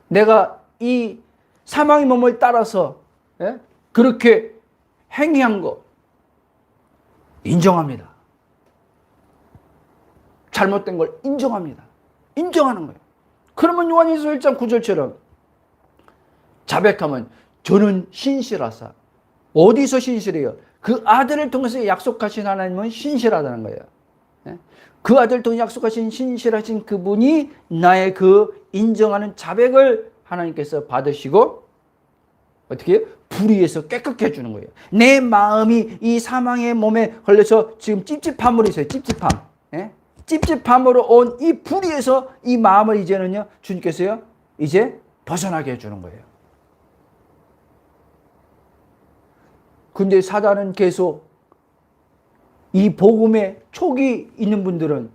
내가 이 사망의 몸을 따라서 그렇게 행위한 거 인정합니다. 잘못된 걸 인정합니다. 인정하는 거예요. 그러면 요한일서 1장 9절처럼 자백하면 저는 신실하사. 어디서 신실해요? 그 아들을 통해서 약속하신 하나님은 신실하다는 거예요. 그 아들을 통해 약속하신 신실하신 그분이 나의 그 인정하는 자백을 하나님께서 받으시고 어떻게 해요? 불의에서 깨끗게 해주는 거예요. 내 마음이 이 사망의 몸에 걸려서 지금 찝찝함으로 있어요. 찝찝함. 찝찝함으로 온 이 불의에서 이 마음을 이제는요 주님께서요 이제 벗어나게 해주는 거예요. 근데 사단은 계속 이 복음의 촉이 있는 분들은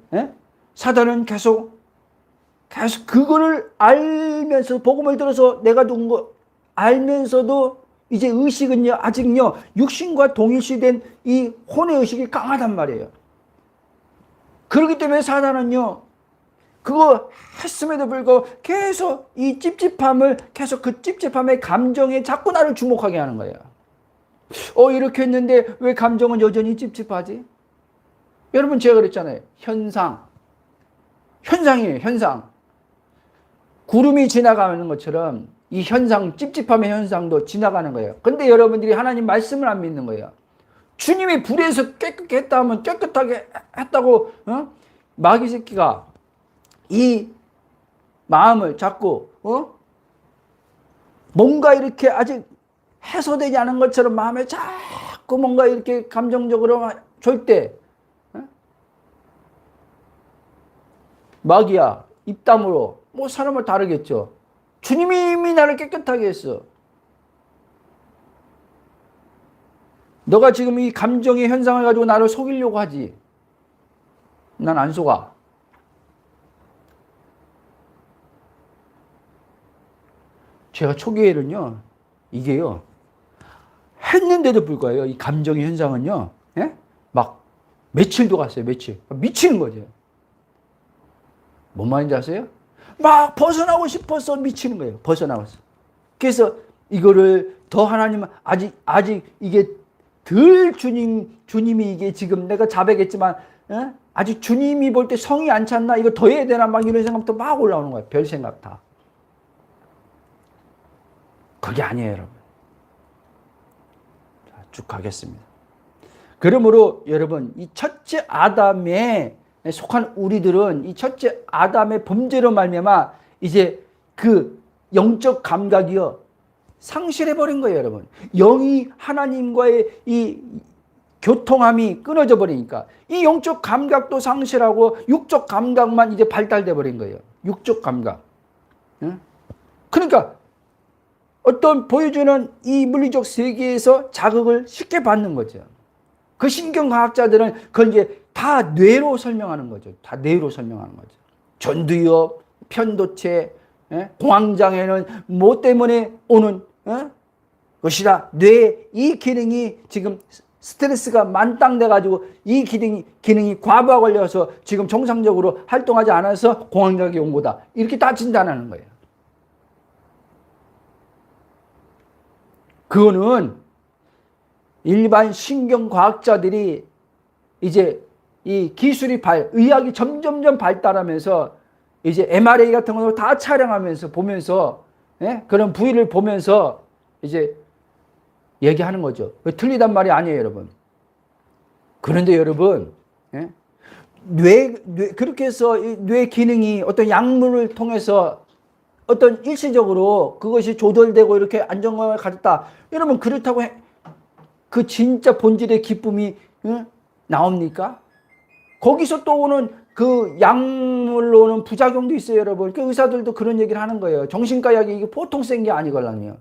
사단은 계속 그거를 알면서 복음을 들어서 내가 누군 거 알면서도 이제 의식은요 아직요 육신과 동일시된 이 혼의 의식이 강하단 말이에요. 그렇기 때문에 사단은요 그거 했음에도 불구하고 계속 이 찝찝함을 계속 그 찝찝함의 감정에 자꾸 나를 주목하게 하는 거예요. 이렇게 했는데 왜 감정은 여전히 찝찝하지? 여러분 제가 그랬잖아요. 현상이에요. 현상. 구름이 지나가는 것처럼 이 현상, 찝찝함의 현상도 지나가는 거예요. 근데 여러분들이 하나님 말씀을 안 믿는 거예요. 주님이 불에서 깨끗게 했다 하면 깨끗하게 했다고 마귀 새끼가 이 마음을 자꾸 뭔가 이렇게 아직 해소되지 않은 것처럼 마음에 자꾸 뭔가 이렇게 감정적으로 줄 때 마귀야 입담으로 뭐 사람을 다르겠죠. 주님이 이미 나를 깨끗하게 했어. 너가 지금 이 감정의 현상을 가지고 나를 속이려고 하지. 난 안 속아. 제가 초기에는요, 이게요, 했는데도 불구하고 이 감정의 현상은요, 막 며칠도 갔어요, 며칠. 미치는 거죠. 뭔 말인지 아세요? 막 벗어나고 싶어서 미치는 거예요. 벗어나고서. 그래서 이거를 더 하나님은 아직 이게 덜 주님이 이게 지금 내가 자백했지만, 아직 주님이 볼 때 성이 안 찼나? 이거 더 해야 되나? 막 이런 생각부터 막 올라오는 거예요. 별 생각 다. 그게 아니에요, 여러분. 자, 쭉 가겠습니다. 그러므로 여러분, 이 첫째 아담에 속한 우리들은 이 첫째 아담의 범죄로 말미암아 이제 그 영적 감각이요 상실해 버린 거예요, 여러분. 영이 하나님과의 이 교통함이 끊어져 버리니까 이 영적 감각도 상실하고 육적 감각만 이제 발달돼 버린 거예요. 육적 감각. 응? 그러니까 어떤 보여주는 이 물리적 세계에서 자극을 쉽게 받는 거죠. 그 신경과학자들은 그걸 이제 다 뇌로 설명하는 거죠. 다 뇌로 설명하는 거죠. 전두엽, 편도체, 공황장애는 뭐 때문에 오는 것이다. 뇌 이 기능이 지금 스트레스가 만땅돼 가지고 이 기능이 과부하 걸려서 지금 정상적으로 활동하지 않아서 공황장애 온 거다. 이렇게 다 진단하는 거예요. 그거는 일반 신경과학자들이 이제 이 기술이 의학이 점점점 발달하면서 이제 MRI 같은 거 다 촬영하면서 보면서 그런 부위를 보면서 이제 얘기하는 거죠. 틀리단 말이 아니에요, 여러분. 그런데 여러분, 그렇게 해서 뇌 기능이 어떤 약물을 통해서 어떤 일시적으로 그것이 조절되고 이렇게 안정감을 가졌다. 여러분, 그렇다고 그 진짜 본질의 기쁨이 나옵니까? 거기서 또 오는 그 약물로 오는 부작용도 있어요, 여러분. 그 의사들도 그런 얘기를 하는 거예요. 정신과 약이 이게 보통 센 게 아니걸랑요.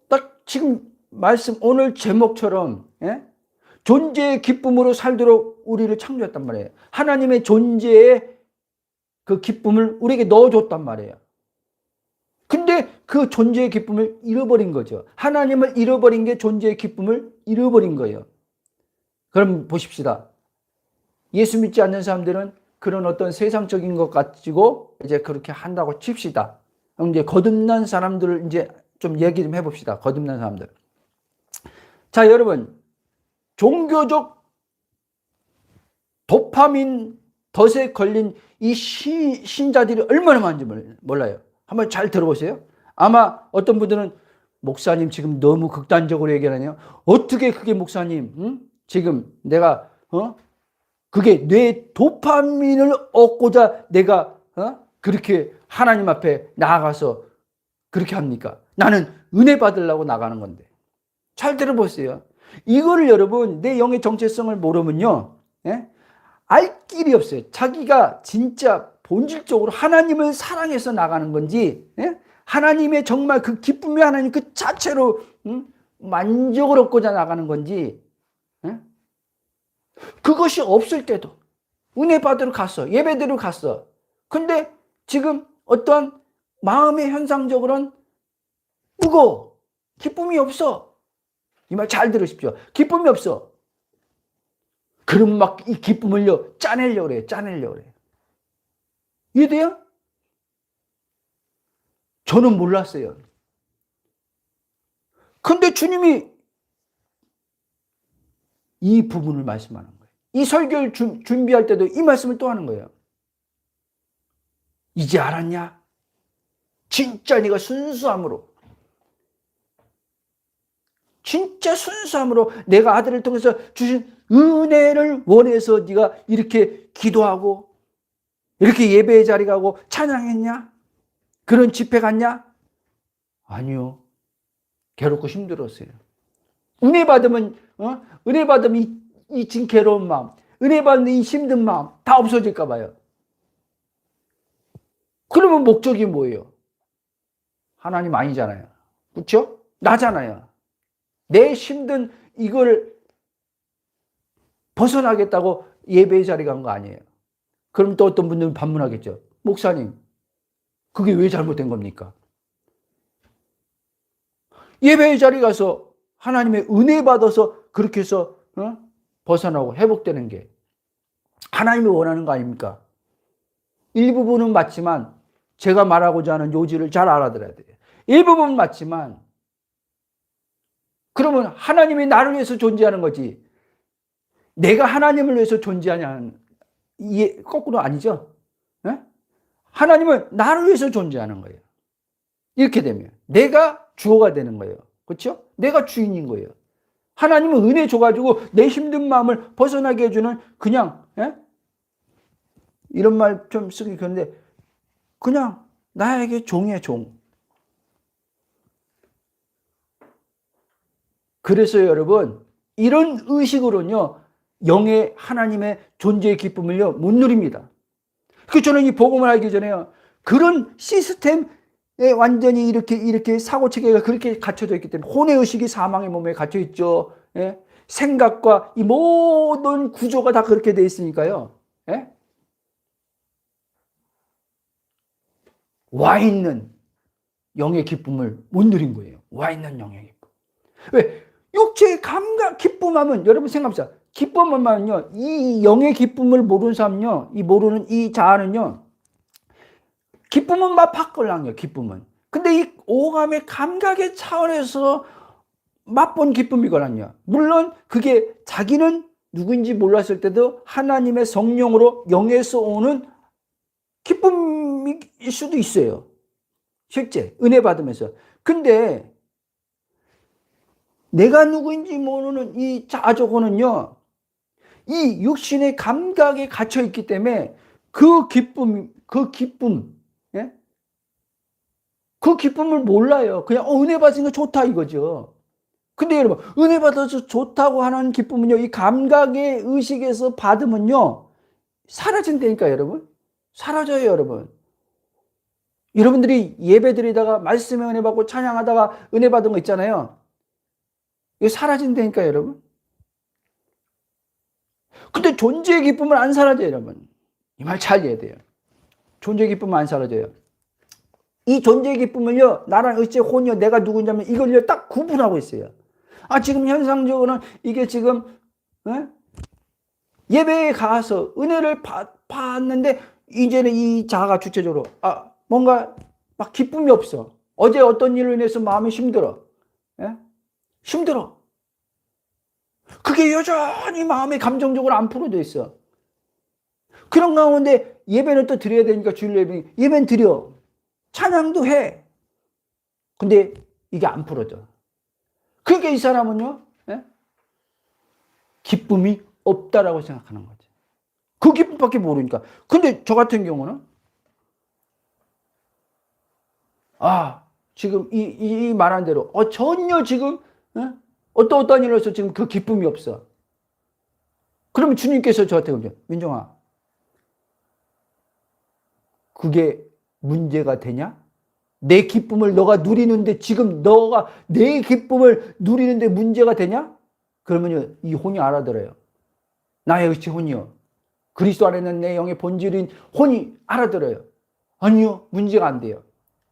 딱 지금 오늘 제목처럼 존재의 기쁨으로 살도록 우리를 창조했단 말이에요. 하나님의 존재의 그 기쁨을 우리에게 넣어줬단 말이에요. 근데 그 존재의 기쁨을 잃어버린 거죠. 하나님을 잃어버린 게 존재의 기쁨을 잃어버린 거예요. 그럼 보십시다. 예수 믿지 않는 사람들은 그런 어떤 세상적인 것 가지고 이제 그렇게 한다고 칩시다. 그럼 이제 거듭난 사람들을 이제 좀 얘기 좀 해봅시다. 거듭난 사람들. 자, 여러분. 종교적 도파민 덫에 걸린 이 신자들이 얼마나 많은지 몰라요. 한번 잘 들어보세요. 아마 어떤 분들은 목사님 지금 너무 극단적으로 얘기하네요. 어떻게 그게 목사님? 지금 내가 그게 뇌 도파민을 얻고자 내가 그렇게 하나님 앞에 나아가서 그렇게 합니까? 나는 은혜 받으려고 나가는 건데. 잘 들어보세요. 이거를 여러분 내 영의 정체성을 모르면요, 알 길이 없어요. 자기가 진짜 본질적으로 하나님을 사랑해서 나가는 건지, 하나님의 정말 그 기쁨의 하나님 그 자체로 만족을 얻고자 나가는 건지, 그것이 없을 때도 은혜 받으러 갔어, 예배드리러 갔어. 근데 지금 어떤 마음의 현상적으로는 무거워, 기쁨이 없어. 이 말 잘 들으십시오. 기쁨이 없어. 그럼 막 이 기쁨을요 짜내려고 그래요. 짜내려고 그래요. 이해돼요? 저는 몰랐어요. 근데 주님이 이 부분을 말씀하는 거예요. 이 설교를 준비할 때도 이 말씀을 또 하는 거예요. 이제 알았냐? 진짜 네가 순수함으로, 진짜 순수함으로 내가 아들을 통해서 주신 은혜를 원해서 네가 이렇게 기도하고 이렇게 예배의 자리 가고 찬양했냐? 그런 집회 갔냐? 아니요. 괴롭고 힘들었어요. 은혜 받으면 이 지금 괴로운 마음, 은혜 받는 이 힘든 마음 다 없어질까 봐요. 그러면 목적이 뭐예요? 하나님 아니잖아요. 그렇죠? 나잖아요. 내 힘든 이걸 벗어나겠다고 예배의 자리 간 거 아니에요. 그럼 또 어떤 분들은 반문하겠죠. 목사님, 그게 왜 잘못된 겁니까? 예배의 자리 가서 하나님의 은혜 받아서 그렇게 해서 벗어나고 회복되는 게 하나님이 원하는 거 아닙니까? 일부분은 맞지만 제가 말하고자 하는 요지를 잘 알아들어야 돼요. 일부분은 맞지만 그러면 하나님이 나를 위해서 존재하는 거지 내가 하나님을 위해서 존재하냐는 이게 거꾸로 아니죠? 하나님은 나를 위해서 존재하는 거예요. 이렇게 되면 내가 주어가 되는 거예요. 그렇죠? 내가 주인인 거예요. 하나님은 은혜 줘가지고 내 힘든 마음을 벗어나게 해주는 그냥 이런 말 좀 쓰기 그런데 그냥 나에게 종이에요, 종. 그래서 여러분 이런 의식으로는요 영의 하나님의 존재의 기쁨을요 못 누립니다. 그 저는 이 복음을 알기 전에요. 그런 시스템에 완전히 이렇게 사고 체계가 그렇게 갖춰져 있기 때문에 혼의 의식이 사망의 몸에 갇혀 있죠. 예? 생각과 이 모든 구조가 다 그렇게 돼 있으니까요. 예? 와 있는 영의 기쁨을 못 누린 거예요. 와 있는 영의 기쁨. 왜? 육체의 감각, 기쁨하면 여러분 생각합시다. 기쁨하면요, 이 영의 기쁨을 모르는 사람은요, 이 모르는 이 자아는요, 기쁨은 막 바꿀랑요, 기쁨은. 근데 이 오감의 감각의 차원에서 맛본 기쁨이거든요. 물론 그게 자기는 누구인지 몰랐을 때도 하나님의 성령으로 영에서 오는 기쁨일 수도 있어요. 실제 은혜 받으면서. 근데 내가 누구인지 모르는 이 자아조고는요, 이 육신의 감각에 갇혀 있기 때문에 그 기쁨, 예? 그 기쁨을 몰라요. 그냥 은혜 받으니까 좋다 이거죠. 근데 여러분, 은혜 받아서 좋다고 하는 기쁨은요, 이 감각의 의식에서 받으면요, 사라진다니까 여러분. 사라져요, 여러분. 여러분들이 예배 드리다가 말씀에 은혜 받고 찬양하다가 은혜 받은 거 있잖아요. 이거 사라진다니까 여러분. 근데 존재의 기쁨은 안 사라져요, 여러분. 이 말 잘 이해해야 돼요. 존재의 기쁨은 안 사라져요. 이 존재의 기쁨을요, 나랑 어째 혼이요, 내가 누군지 하면 이걸요, 딱 구분하고 있어요. 아, 지금 현상적으로는 이게 지금, 예배에 가서 은혜를 받는데, 이제는 이 자아가 주체적으로, 뭔가 막 기쁨이 없어. 어제 어떤 일로 인해서 마음이 힘들어. 예? 힘들어. 그게 여전히 마음이 감정적으로 안 풀어져 있어. 그런 가운데 예배는 또 드려야 되니까 주일 예배는 드려. 찬양도 해. 근데 이게 안 풀어져. 그러니까 이 사람은요, 예? 기쁨이 없다라고 생각하는 거지. 그 기쁨밖에 모르니까. 근데 저 같은 경우는, 지금 이 말한 대로, 전혀 지금, 예? 어떤 일로서 지금 그 기쁨이 없어. 그러면 주님께서 저한테 그러죠. 민정아, 그게 문제가 되냐? 내 기쁨을 너가 누리는데 지금 너가 내 기쁨을 누리는데 문제가 되냐? 그러면요, 이 혼이 알아들어요. 나의 의치 혼이요. 그리스도 안에 있는 내 영의 본질인 혼이 알아들어요. 아니요, 문제가 안 돼요.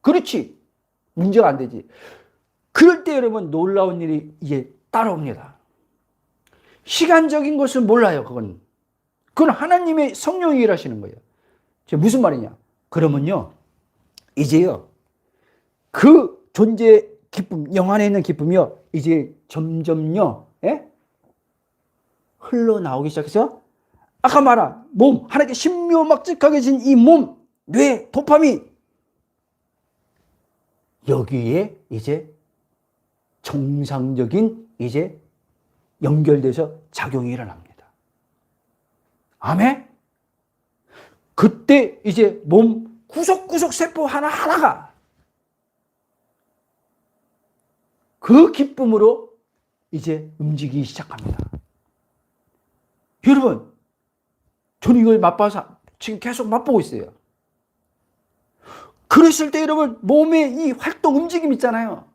그렇지. 문제가 안 되지. 그럴 때 여러분 놀라운 일이 이게 따라옵니다. 시간적인 것은 몰라요. 그건 하나님의 성령이 일하시는 거예요. 무슨 말이냐? 그러면요, 이제요, 그 존재 기쁨, 영 안에 있는 기쁨이요, 이제 점점요, 흘러나오기 시작해서, 아까 말한 몸, 하나님께 신묘막직하게 진 이 몸, 뇌, 도파민, 여기에 이제 정상적인 이제 연결돼서 작용이 일어납니다. 아멘? 그때 이제 몸 구석구석 세포 하나하나가 그 기쁨으로 이제 움직이기 시작합니다. 여러분, 저는 이걸 맛봐서 지금 계속 맛보고 있어요. 그랬을 때 여러분, 몸의 이 활동 움직임 있잖아요.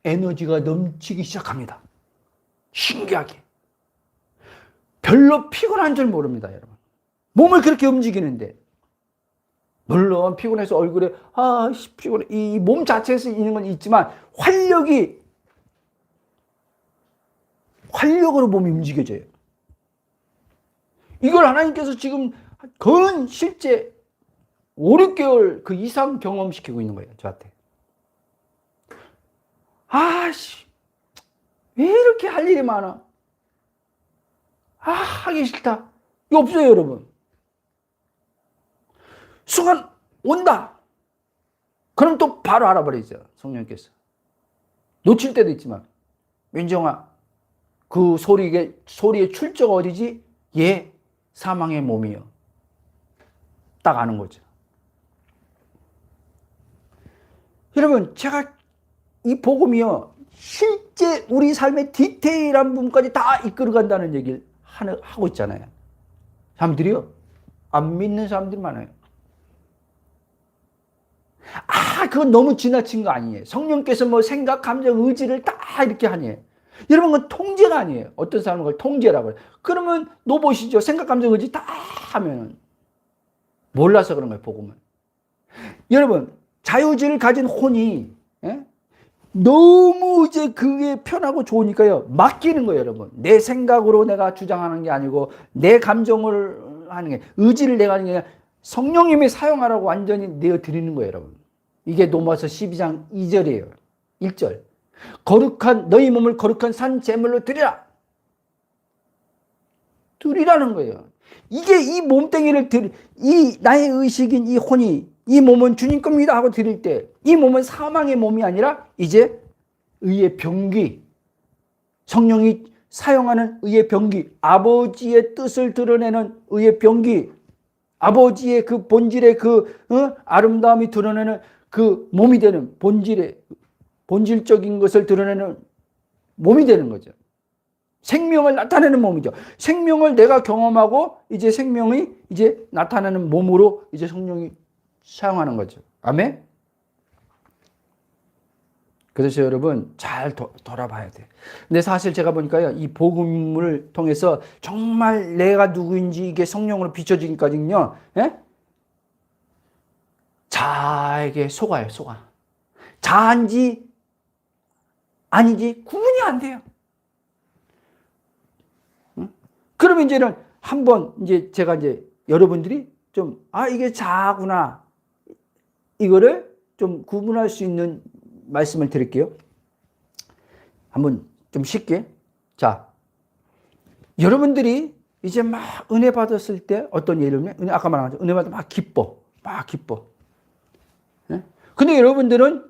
에너지가 넘치기 시작합니다. 신기하게. 별로 피곤한 줄 모릅니다, 여러분. 몸을 그렇게 움직이는데. 물론 피곤해서 얼굴에 피곤해. 이 몸 자체에서 있는 건 있지만 활력으로 몸이 움직여져요. 이걸 하나님께서 지금 건 실제 5, 6개월 그 이상 경험시키고 있는 거예요, 저한테. 왜 이렇게 할 일이 많아? 하기 싫다. 이거 없어요, 여러분. 순간 온다. 그럼 또 바로 알아버리죠, 성령께서. 놓칠 때도 있지만, 민정아, 그 소리의 출처가 어디지? 사망의 몸이요. 딱 아는 거죠. 여러분, 제가 이 복음이요, 실제 우리 삶의 디테일한 부분까지 다 이끌어간다는 얘기를 하고 있잖아요. 사람들이요, 안 믿는 사람들이 많아요. 그건 너무 지나친 거 아니에요. 성령께서 뭐 생각, 감정, 의지를 다 이렇게 하니. 여러분, 그건 통제가 아니에요. 어떤 사람은 그걸 통제라고 해요. 그러면 노보시죠. 생각, 감정, 의지 다 하면. 몰라서 그런 거예요, 복음은. 여러분, 자유의지를 가진 혼이, 예? 너무 이제 그게 편하고 좋으니까요. 맡기는 거예요, 여러분. 내 생각으로 내가 주장하는 게 아니고, 내 감정을 하는 게, 의지를 내가 하는 게 아니라 성령님이 사용하라고 완전히 내어드리는 거예요, 여러분. 이게 로마서 12장 2절이에요. 1절. 거룩한, 너희 몸을 거룩한 산 제물로 드리라. 드리라는 거예요. 이게 이 몸뚱이를 이 나의 의식인 이 혼이, 이 몸은 주님 겁니다 하고 드릴 때, 이 몸은 사망의 몸이 아니라 이제 의의 병기, 성령이 사용하는 의의 병기, 아버지의 뜻을 드러내는 의의 병기, 아버지의 그 본질의 아름다움이 드러내는 그 몸이 되는 본질적인 것을 드러내는 몸이 되는 거죠. 생명을 나타내는 몸이죠. 생명을 내가 경험하고 이제 생명이 이제 나타나는 몸으로 이제 성령이 사용하는 거죠. 아멘? 그래서 여러분 잘 돌아봐야 돼. 근데 사실 제가 보니까요, 이 복음을 통해서 정말 내가 누구인지 이게 성령으로 비춰지기까지는요, 예? 자에게 속아요, 속아. 자인지 아닌지 구분이 안 돼요. 그러면 이제는 한번 이제 제가 이제 여러분들이 좀, 이게 자구나. 이거를 좀 구분할 수 있는 말씀을 드릴게요. 한번 좀 쉽게. 자, 여러분들이 이제 막 은혜 받았을 때 어떤 예를 들면, 아까 말한 것처럼 은혜 받으면 막 기뻐. 막 기뻐. 네? 근데 여러분들은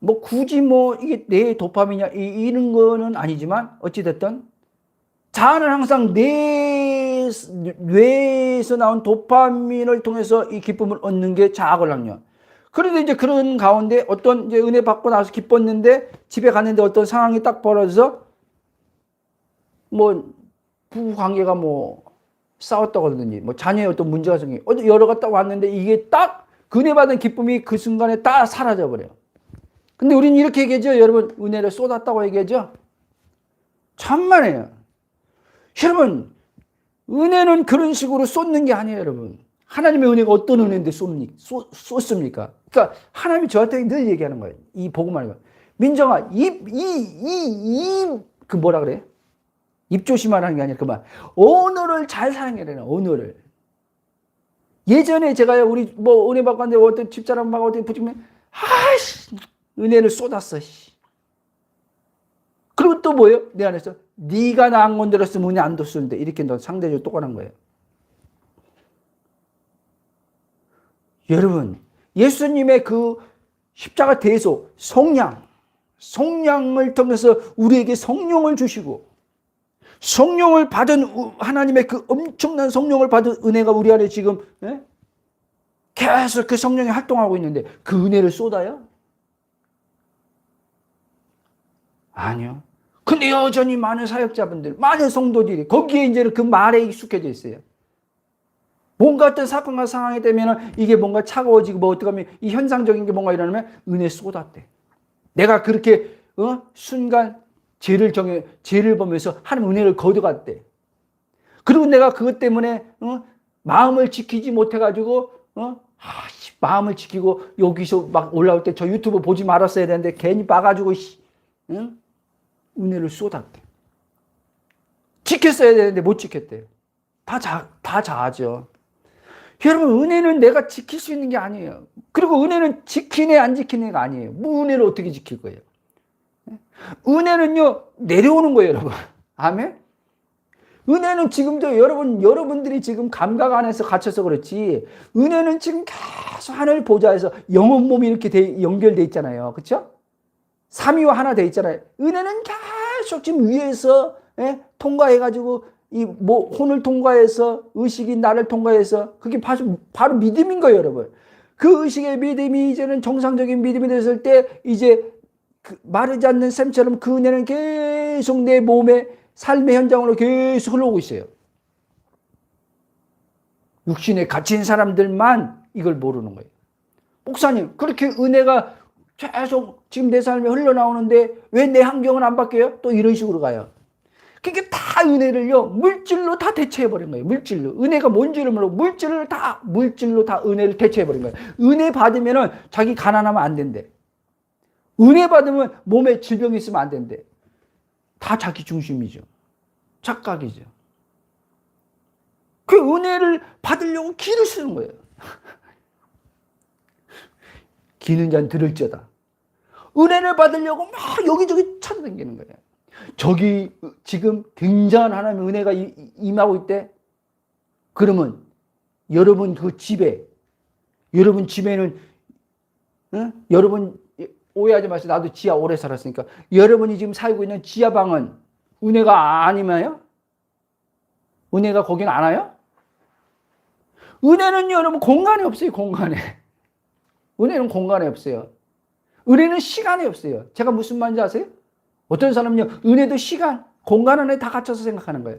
뭐 굳이 뭐 이게 내 도파민이냐 이런 거는 아니지만 어찌됐든 자아는 항상 내 뇌에서 나온 도파민을 통해서 이 기쁨을 얻는 게 자아거든요. 그런데 이제 그런 가운데 어떤 이제 은혜 받고 나서 기뻤는데 집에 갔는데 어떤 상황이 딱 벌어져서 뭐 부부 관계가 뭐 싸웠다고 하든지 뭐 자녀의 어떤 문제가 생기 여러 갔다 왔는데 이게 딱 은혜 받은 기쁨이 그 순간에 딱 사라져 버려요. 근데 우리는 이렇게 얘기하죠. 여러분, 은혜를 쏟았다고 얘기하죠. 천만에요. 여러분, 은혜는 그런 식으로 쏟는 게 아니에요, 여러분. 하나님의 은혜가 어떤 은혜인데 쏟습니까? 그러니까 하나님이 저한테 늘 얘기하는 거예요. 이 복음하는 거예요. 민정아, 그 뭐라 그래? 입 조심하라는 게 아니라 그만. 언어를 잘 사용해야 되나, 언어를. 예전에 제가요, 우리 뭐 은혜 받고 왔는데 어떤 집사람 막 어디 붙이면, 은혜를 쏟았어. 그리고 또 뭐예요? 내 안에서 네가 나 안 건드렸으면 은혜 안 뒀었는데 이렇게 너 상대적으로 똑같은 거예요. 여러분, 예수님의 그 십자가 대속 성량을 통해서 우리에게 성령을 주시고 성령을 받은 하나님의 그 엄청난 성령을 받은 은혜가 우리 안에 지금 계속 그 성령이 활동하고 있는데 그 은혜를 쏟아요? 아니요. 근데 여전히 많은 사역자분들, 많은 성도들이 거기에 이제는 그 말에 익숙해져 있어요. 뭔가 어떤 사건과 상황이 되면 이게 뭔가 차가워지고 뭐 어떡하면 이 현상적인 게 뭔가 일어나면 은혜 쏟았대. 내가 그렇게 순간 죄를 보면서 하나님 은혜를 거둬갔대. 그리고 내가 그것 때문에 마음을 지키지 못해가지고 마음을 지키고 여기서 막 올라올 때 저 유튜브 보지 말았어야 되는데 괜히 봐가지고 은혜를 쏟았대. 지켰어야 되는데 못 지켰대요. 다 자아죠. 여러분, 은혜는 내가 지킬 수 있는 게 아니에요. 그리고 은혜는 지키네 안 지키네가 아니에요. 뭐 은혜를 어떻게 지킬 거예요? 은혜는요 내려오는 거예요, 여러분. 아멘. 은혜는 지금도 여러분들이 지금 감각 안에서 갇혀서 그렇지 은혜는 지금 계속 하늘 보좌에서 영혼 몸이 이렇게 연결돼 있잖아요. 그렇죠? 삼위와 하나 돼 있잖아요. 은혜는 계속 지금 위에서 통과해가지고 혼을 통과해서 의식이 나를 통과해서 그게 바로 믿음인 거예요, 여러분. 그 의식의 믿음이 이제는 정상적인 믿음이 됐을 때 이제 마르지 않는 샘처럼 그 은혜는 계속 내 몸의 삶의 현장으로 계속 흘러오고 있어요. 육신에 갇힌 사람들만 이걸 모르는 거예요. 목사님, 그렇게 은혜가 계속 지금 내 삶에 흘러나오는데 왜 내 환경은 안 바뀌어요? 또 이런 식으로 가요. 그게 다 은혜를요, 물질로 다 대체해버린 거예요. 물질로. 은혜가 뭔지를 모르고 물질로 다 은혜를 대체해버린 거예요. 은혜 받으면은 자기 가난하면 안 된대. 은혜 받으면 몸에 질병이 있으면 안 된대. 다 자기 중심이죠. 착각이죠. 그 은혜를 받으려고 기를 쓰는 거예요. 기는 자는 들을지어다. 은혜를 받으려고 막 여기저기 찾아다니는 거예요. 저기 지금 굉장한 하나님의 은혜가 임하고 있대. 그러면 여러분 그 집에, 여러분 집에는, 여러분 오해하지 마세요. 나도 지하 오래 살았으니까. 여러분이 지금 살고 있는 지하방은 은혜가 아니면요? 은혜가 거긴 안 와요? 은혜는 여러분 공간에 없어요. 공간에. 은혜는 공간에 없어요. 은혜는 시간에 없어요. 제가 무슨 말인지 아세요? 어떤 사람은요, 은혜도 시간, 공간 안에 다 갇혀서 생각하는 거예요.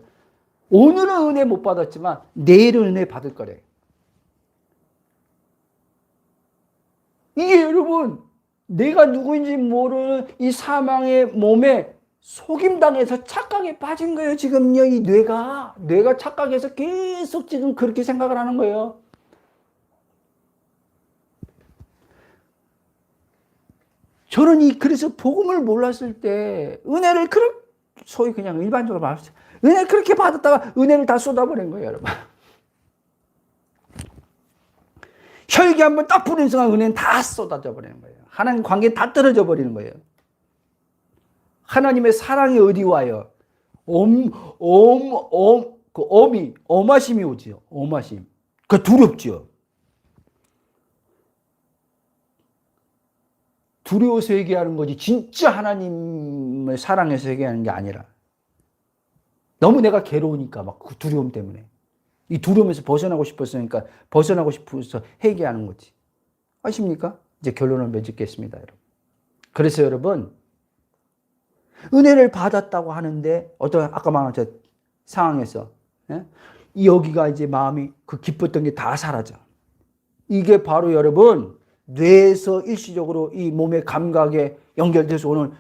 오늘은 은혜 못 받았지만 내일은 은혜 받을 거래. 이게 여러분, 내가 누구인지 모르는 이 사망의 몸에 속임당해서 착각에 빠진 거예요. 지금요, 이 뇌가 착각해서 계속 지금 그렇게 생각을 하는 거예요. 저는 그래서 복음을 몰랐을 때, 은혜를 소위 그냥 일반적으로 말했어요. 은혜를 그렇게 받았다가 은혜를 다 쏟아버린 거예요, 여러분. 혈기 한번 딱 부는 순간 은혜는 다 쏟아져 버리는 거예요. 하나님 관계 다 떨어져 버리는 거예요. 하나님의 사랑이 어디 와요? 엄하심이 오지요. 엄하심. 그 두렵지요. 두려워서 얘기하는 거지 진짜 하나님을 사랑해서 얘기하는 게 아니라 너무 내가 괴로우니까 막 그 두려움 때문에 이 두려움에서 벗어나고 싶었으니까 벗어나고 싶어서 회개하는 거지. 아십니까? 이제 결론을 맺겠습니다, 여러분. 그래서 여러분, 은혜를 받았다고 하는데 어떤 아까 말한 저 상황에서 여기가 이제 마음이 그 기뻤던 게 다 사라져. 이게 바로 여러분 뇌에서 일시적으로 이 몸의 감각에 연결돼서 오는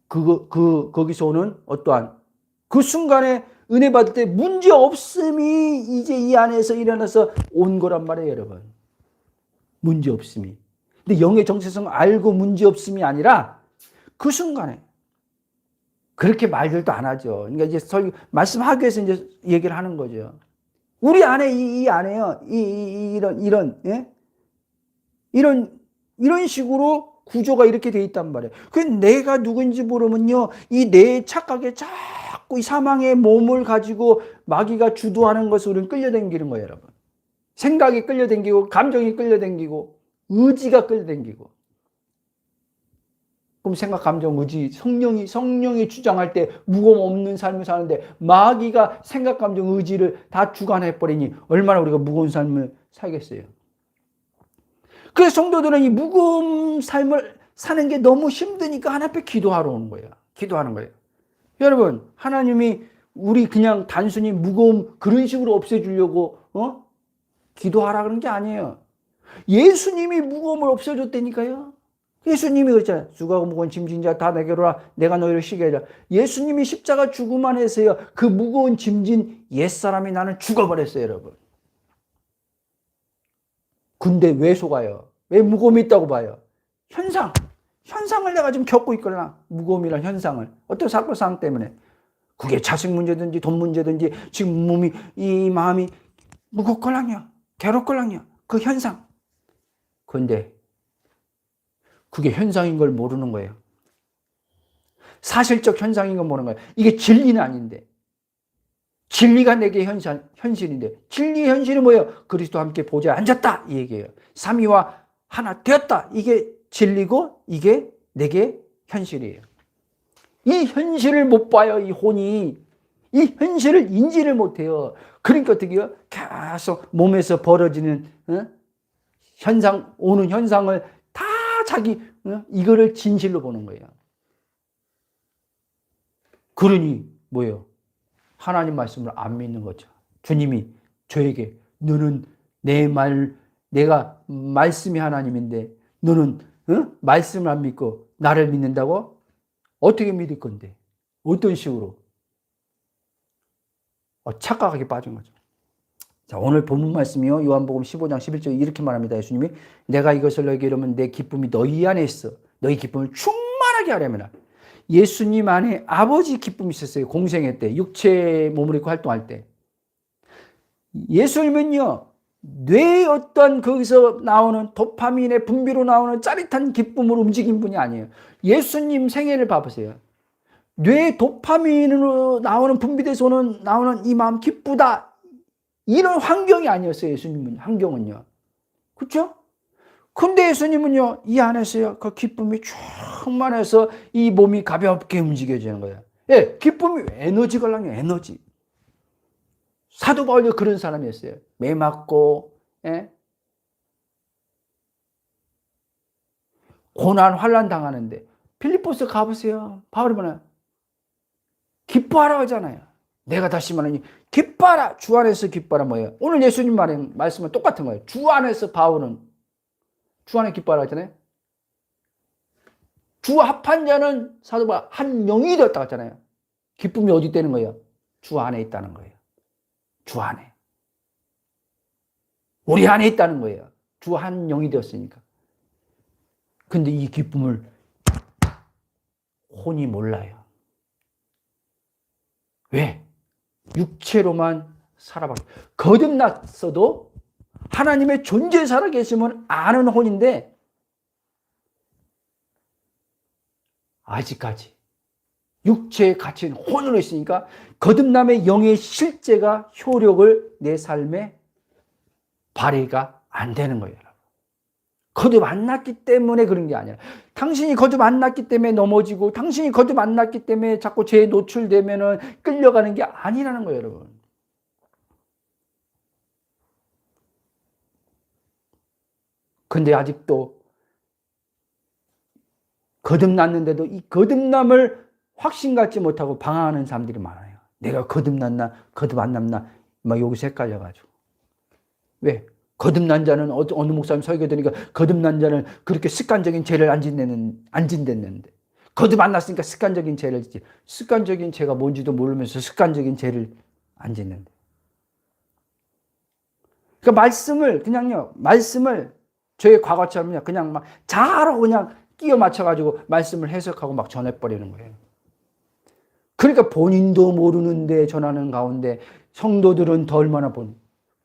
거기서 오는 어떠한 그 순간에 은혜 받을 때 문제 없음이 이제 이 안에서 일어나서 온 거란 말이에요, 여러분. 문제 없음이. 근데 영의 정체성 알고 문제 없음이 아니라 그 순간에 그렇게 말들도 안 하죠. 그러니까 이제 말씀하기 위해서 이제 얘기를 하는 거죠. 우리 안에 이 안에요. 이런 식으로 구조가 이렇게 돼 있단 말이에요. 그 내가 누군지 모르면요, 이 내 착각에 자꾸 이 사망의 몸을 가지고 마귀가 주도하는 것을 우리는 끌려당기는 거예요, 여러분. 생각이 끌려당기고, 감정이 끌려당기고, 의지가 끌려당기고. 그럼 생각, 감정, 의지, 성령이 주장할 때 무거움 없는 삶을 사는데 마귀가 생각, 감정, 의지를 다 주관해버리니 얼마나 우리가 무거운 삶을 살겠어요. 그래서 성도들은 이 무거운 삶을 사는 게 너무 힘드니까 하나님 앞에 기도하러 오는 거예요. 기도하는 거예요. 여러분, 하나님이 우리 그냥 단순히 무거움 그런 식으로 없애주려고 기도하라 그런 게 아니에요. 예수님이 무거움을 없애줬다니까요. 예수님이 그랬잖아요. 수고하고 무거운 짐진 자 다 내게로 와 내가 너희를 쉬게 하자. 예수님이 십자가 죽음만 해서요. 그 무거운 짐진 옛사람이 나는 죽어버렸어요, 여러분. 근데 왜 속아요? 왜 무거움이 있다고 봐요? 현상을 내가 지금 겪고 있거나 무거움이란 현상을 어떤 사건 상황 때문에 그게 자식 문제든지 돈 문제든지 지금 몸이 이 마음이 무겁걸랑요 괴롭걸랑요 그 현상. 근데 그게 현상인 걸 모르는 거예요. 사실적 현상인 걸 모르는 거예요. 이게 진리는 아닌데 진리가 내게 현실인데 진리의 현실은 뭐예요? 그리스도와 함께 보좌에 앉았다 이 얘기예요. 삼위와 하나 되었다. 이게 진리고 이게 내게 현실이에요. 이 현실을 못 봐요. 이 혼이. 이 현실을 인지를 못해요. 그러니까 어떻게 해요? 계속 몸에서 벌어지는 오는 현상을 다 자기 이거를 진실로 보는 거예요. 그러니 뭐예요? 하나님 말씀을 안 믿는 거죠. 주님이 저에게 너는 내 내가 말씀이 하나님인데 너는 말씀을 안 믿고 나를 믿는다고? 어떻게 믿을 건데? 어떤 식으로? 착각하게 빠진 거죠. 자, 오늘 본문 말씀이요. 요한복음 15장 11절 이렇게 말합니다. 예수님이 내가 이것을 너에게 이르면 내 기쁨이 너희 안에 있어. 너희 기쁨을 충만하게 하려면. 예수님 안에 아버지 기쁨이 있었어요. 공생애 때, 육체 몸을 입고 활동할 때. 예수님은요, 뇌의 어떤 거기서 나오는 도파민의 분비로 나오는 짜릿한 기쁨으로 움직인 분이 아니에요. 예수님 생애를 봐보세요. 뇌 도파민으로 나오는 분비돼서 나오는 이 마음 기쁘다. 이런 환경이 아니었어요. 예수님은 환경은요. 그렇죠? 근데 예수님은요, 이 안에서요, 그 기쁨이 충만해서 이 몸이 가볍게 움직여지는 거예요. 예, 기쁨이 에너지가 올라요, 에너지. 사도 바울도 그런 사람이었어요. 매 맞고, 예? 고난, 환난 당하는데. 필리포스 가보세요. 바울이 뭐냐? 기뻐하라고 하잖아요. 내가 다시 말하니, 기뻐하라. 주 안에서 기뻐하라 뭐예요? 오늘 예수님 말씀은 똑같은 거예요. 주 안에서 바울은 주 안에 기뻐하라 했잖아요. 주 합한 자는 사도 바울 한 영이 되었다고 했잖아요. 기쁨이 어디 있다는 거예요? 주 안에 있다는 거예요. 주 안에. 우리 안에 있다는 거예요. 주 한 영이 되었으니까. 근데 이 기쁨을 혼이 몰라요. 왜? 육체로만 살아봤고 거듭났어도 하나님의 존재에 살아계시면 아는 혼인데 아직까지 육체에 갇힌 혼으로 있으니까 거듭남의 영의 실제가 효력을 내 삶에 발휘가 안 되는 거예요. 거듭 안 났기 때문에 그런 게 아니라 당신이 거듭 안 났기 때문에 넘어지고 당신이 거듭 안 났기 때문에 자꾸 죄에 노출되면은 끌려가는 게 아니라는 거예요, 여러분. 근데 아직도 거듭났는데도 이 거듭남을 확신 갖지 못하고 방황하는 사람들이 많아요. 내가 거듭났나 거듭 안 났나 막 여기서 헷갈려가지고. 왜? 거듭난 자는 어느 목사님 설교 들으니까 거듭난 자는 그렇게 습관적인 죄를 안 짓는데 거듭 안 났으니까 습관적인 죄를 짓지. 습관적인 죄가 뭔지도 모르면서 습관적인 죄를 안 짓는데. 그러니까 말씀을 저의 과거처럼요 그냥 막 자로 그냥 끼워 맞춰가지고 말씀을 해석하고 막 전해버리는 거예요. 그러니까 본인도 모르는데 전하는 가운데 성도들은 더 얼마나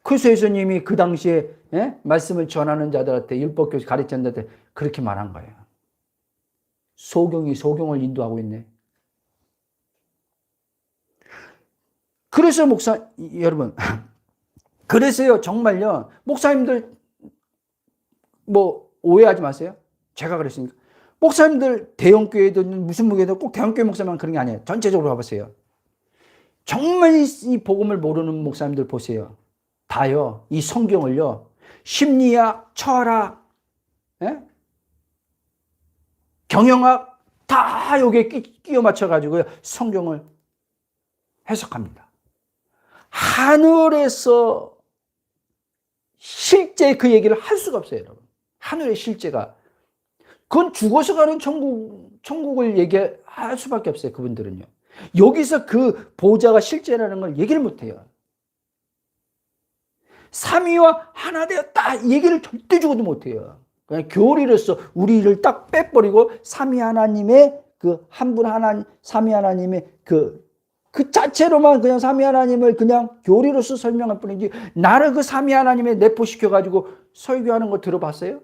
그래서 예수님이 그 당시에 말씀을 전하는 자들한테 율법교사 가르치는 자들한테 그렇게 말한 거예요. 소경이 소경을 인도하고 있네. 그래서 여러분 그래서요 정말요 목사님들 뭐 오해하지 마세요. 제가 그랬으니까 목사님들 대형교회든 무슨 교회든 꼭 대형교회 목사만 그런 게 아니에요. 전체적으로 봐보세요. 정말 이 복음을 모르는 목사님들 보세요. 다요, 이 성경을요, 심리학, 철학, 경영학, 다 여기에 끼워 맞춰가지고요, 성경을 해석합니다. 하늘에서 실제 그 얘기를 할 수가 없어요, 여러분. 하늘의 실제가. 그건 죽어서 가는 천국을 얘기할 수밖에 없어요, 그분들은요. 여기서 그 보좌가 실제라는 걸 얘기를 못 해요. 삼위와 하나 되었다 얘기를 절대 죽어도 못해요. 그냥 교리로서 우리를 딱 빼버리고 삼위 하나님의 그 한 분 하나님, 삼위 하나님의 그 자체로만 그냥 삼위 하나님을 그냥 교리로서 설명할 뿐이지 나를 그 삼위 하나님에 내포시켜가지고 설교하는 거 들어봤어요?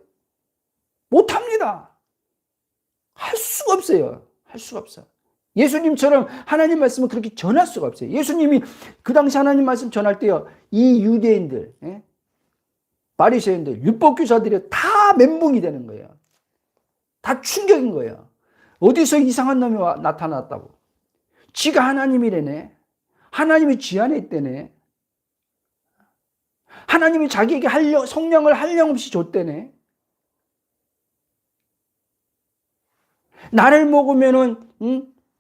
못합니다. 할 수가 없어요. 할 수가 없어. 예수님처럼 하나님 말씀을 그렇게 전할 수가 없어요. 예수님이 그 당시 하나님 말씀 전할 때요. 이 유대인들, 바리새인들, 율법교사들이 다 멘붕이 되는 거예요. 다 충격인 거예요. 어디서 이상한 놈이 나타났다고. 지가 하나님이래네. 하나님이 지 안에 있대네. 하나님이 자기에게 성령을 한량없이 줬대네. 나를 먹으면은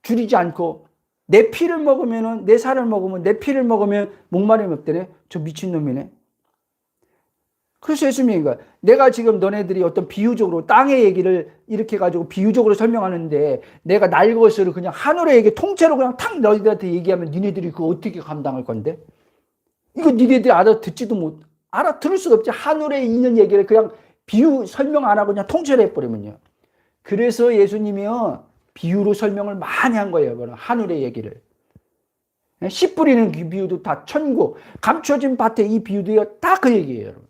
줄이지 않고 내 피를 먹으면은 내 살을 먹으면 내 피를 먹으면 목마름이 없대네. 저 미친놈이네. 그래서 예수님이 내가 지금 너네들이 어떤 비유적으로 땅의 얘기를 이렇게 가지고 비유적으로 설명하는데 내가 날 것을 그냥 하늘의 얘기 통째로 그냥 탁 너희들한테 얘기하면 니네들이 그거 어떻게 감당할 건데? 이거 니네들이 알아듣지도 못, 알아들을 수가 없지. 하늘에 있는 얘기를 그냥 비유 설명 안 하고 그냥 통째로 해버리면요. 그래서 예수님이요 비유로 설명을 많이 한 거예요. 하늘의 얘기를. 씨 뿌리는 그 비유도 다 천국, 감춰진 밭에 이 비유도 다 그 얘기예요, 여러분.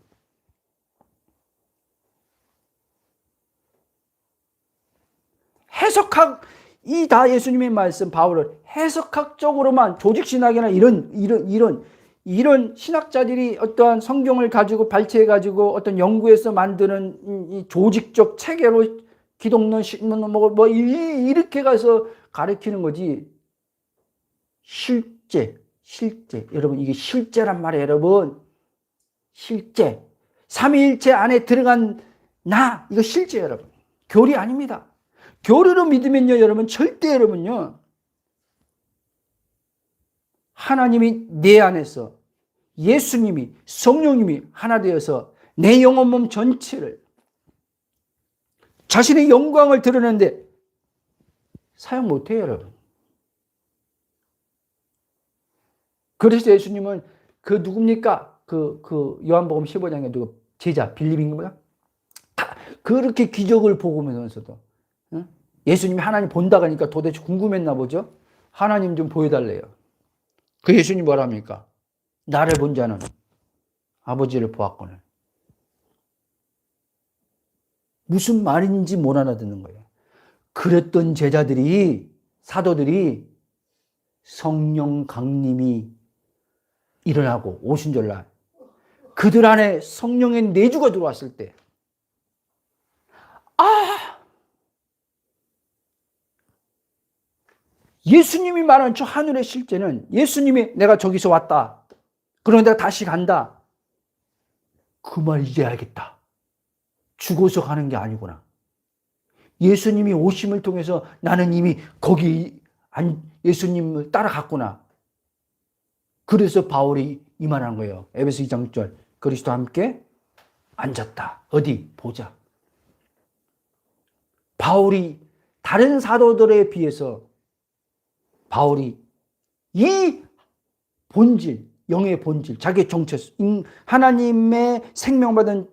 해석학, 이 다 예수님의 말씀, 바울을 해석학적으로만 조직신학이나 이런 신학자들이 어떠한 성경을 가지고 발췌해가지고 어떤 연구해서 만드는 이 조직적 체계로 기독론, 신론, 이렇게 가서 가르치는 거지. 실제. 여러분, 이게 실제란 말이에요, 여러분. 실제. 삼위일체 안에 들어간 나, 이거 실제, 여러분. 교리 아닙니다. 교리로 믿으면요, 여러분, 절대 여러분요, 하나님이 내 안에서 예수님이, 성령님이 하나 되어서 내 영혼 몸 전체를 자신의 영광을 드러내는데 사용 못해요, 여러분. 그래서 예수님은 그 누굽니까? 그 요한복음 15장에 누구 제자 빌립인가? 그렇게 기적을 보면서도 예수님이 하나님 본다고 하니까 도대체 궁금했나 보죠? 하나님 좀 보여달래요. 그 예수님 뭐라 합니까? 나를 본 자는 아버지를 보았거늘. 무슨 말인지 못 알아듣는 거예요. 그랬던 제자들이, 사도들이 성령 강림이 일어나고 오순절날 그들 안에 성령의 내주가 들어왔을 때, 예수님이 말한 저 하늘의 실제는 예수님이 내가 저기서 왔다, 그런데 내가 다시 간다, 그 말 이제 알겠다. 죽어서 가는 게 아니구나. 예수님이 오심을 통해서 나는 이미 거기 예수님을 따라갔구나. 그래서 바울이 이 말한 거예요. 에베소 2장 6절. 그리스도와 함께 앉았다. 어디? 보자. 바울이 다른 사도들에 비해서 바울이 이 본질, 영의 본질, 자기의 정체성, 하나님의 생명받은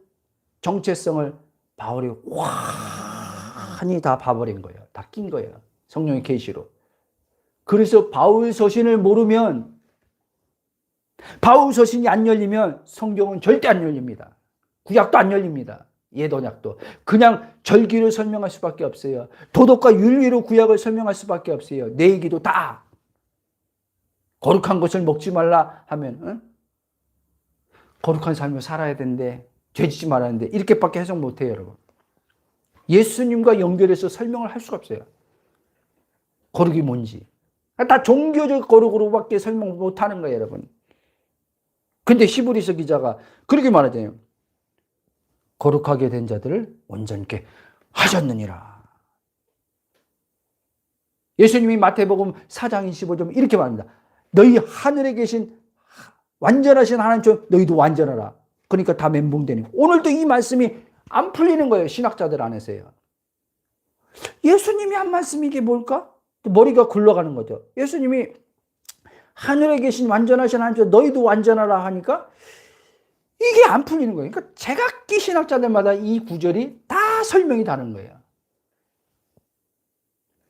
정체성을 바울이 완전히 다 봐버린 거예요. 다 낀 거예요. 성령의 계시로. 그래서 바울 서신을 모르면, 바울 서신이 안 열리면 성경은 절대 안 열립니다. 구약도 안 열립니다. 예언약도. 그냥 절기를 설명할 수밖에 없어요. 도덕과 윤리로 구약을 설명할 수밖에 없어요. 내 얘기도 다. 거룩한 것을 먹지 말라 하면 거룩한 삶을 살아야 되는데, 죄짓지 말아야 되는데, 이렇게밖에 해석 못해요, 여러분. 예수님과 연결해서 설명을 할 수가 없어요. 거룩이 뭔지. 다 종교적 거룩으로밖에 설명 못하는 거예요, 여러분. 근데 히브리서 기자가 그렇게 말하잖아요. 거룩하게 된 자들을 온전케 하셨느니라. 예수님이 마태복음 4장 25절 이렇게 말합니다. 너희 하늘에 계신 완전하신 하나님처럼 너희도 완전하라. 그러니까 다 멘붕되니. 오늘도 이 말씀이 안 풀리는 거예요. 신학자들 안에서요. 예수님이 한 말씀이 이게 뭘까? 머리가 굴러가는 거죠. 예수님이 하늘에 계신 완전하신 하나님처럼 너희도 완전하라 하니까 이게 안 풀리는 거예요. 그러니까 제각기 신학자들마다 이 구절이 다 설명이 다른 거예요.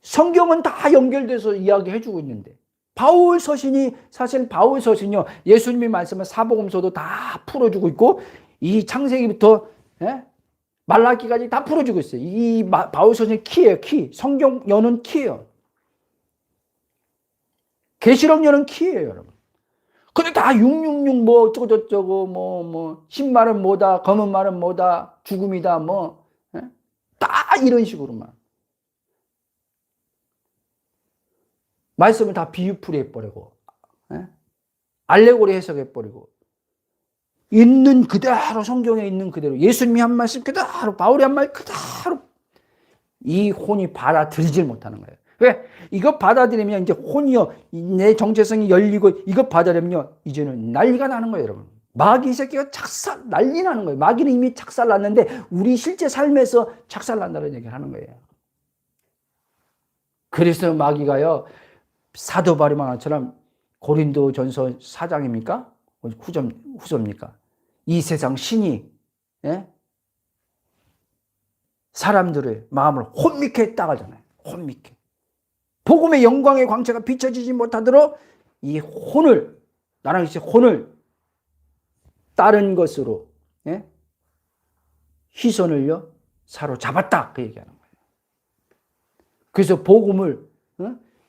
성경은 다 연결돼서 이야기해주고 있는데, 바울 서신이, 사실 바울 서신이요, 예수님이 말씀을 사복음서도 다 풀어주고 있고, 이 창세기부터 말라기까지 다 풀어주고 있어요. 이 바울 서신이 키예요, 키. 성경 여는 키예요. 계시록 여는 키예요, 여러분. 근데 다 666 뭐 어쩌고저쩌고 뭐 흰말은 뭐다, 검은 말은 뭐다, 죽음이다, 다 이런 식으로만 말씀을 다 비유풀이 해버리고, 알레고리 해석해버리고, 있는 그대로, 성경에 있는 그대로, 예수님이 한 말씀 그대로, 바울이 한 말 그대로, 이 혼이 받아들이질 못하는 거예요. 왜? 이거 받아들이면 이제 혼이요, 내 정체성이 열리고, 이거 받아들이면요, 이제는 난리가 나는 거예요, 여러분. 마귀 새끼가 착살 난리 나는 거예요. 마귀는 이미 착살 났는데 우리 실제 삶에서 착살 난다는 얘기를 하는 거예요. 그래서 마귀가요, 사도 바울이 말한 것처럼 고린도전서 4장입니까? 후서입니까? 이 세상 신이, 예? 사람들의 마음을 혼미케 했다고 하잖아요. 혼미케. 복음의 영광의 광채가 비춰지지 못하도록 이 혼을, 나랑 이제 혼을 다른 것으로, 예? 희선을요 사로잡았다, 그 얘기하는 거예요. 그래서 복음을,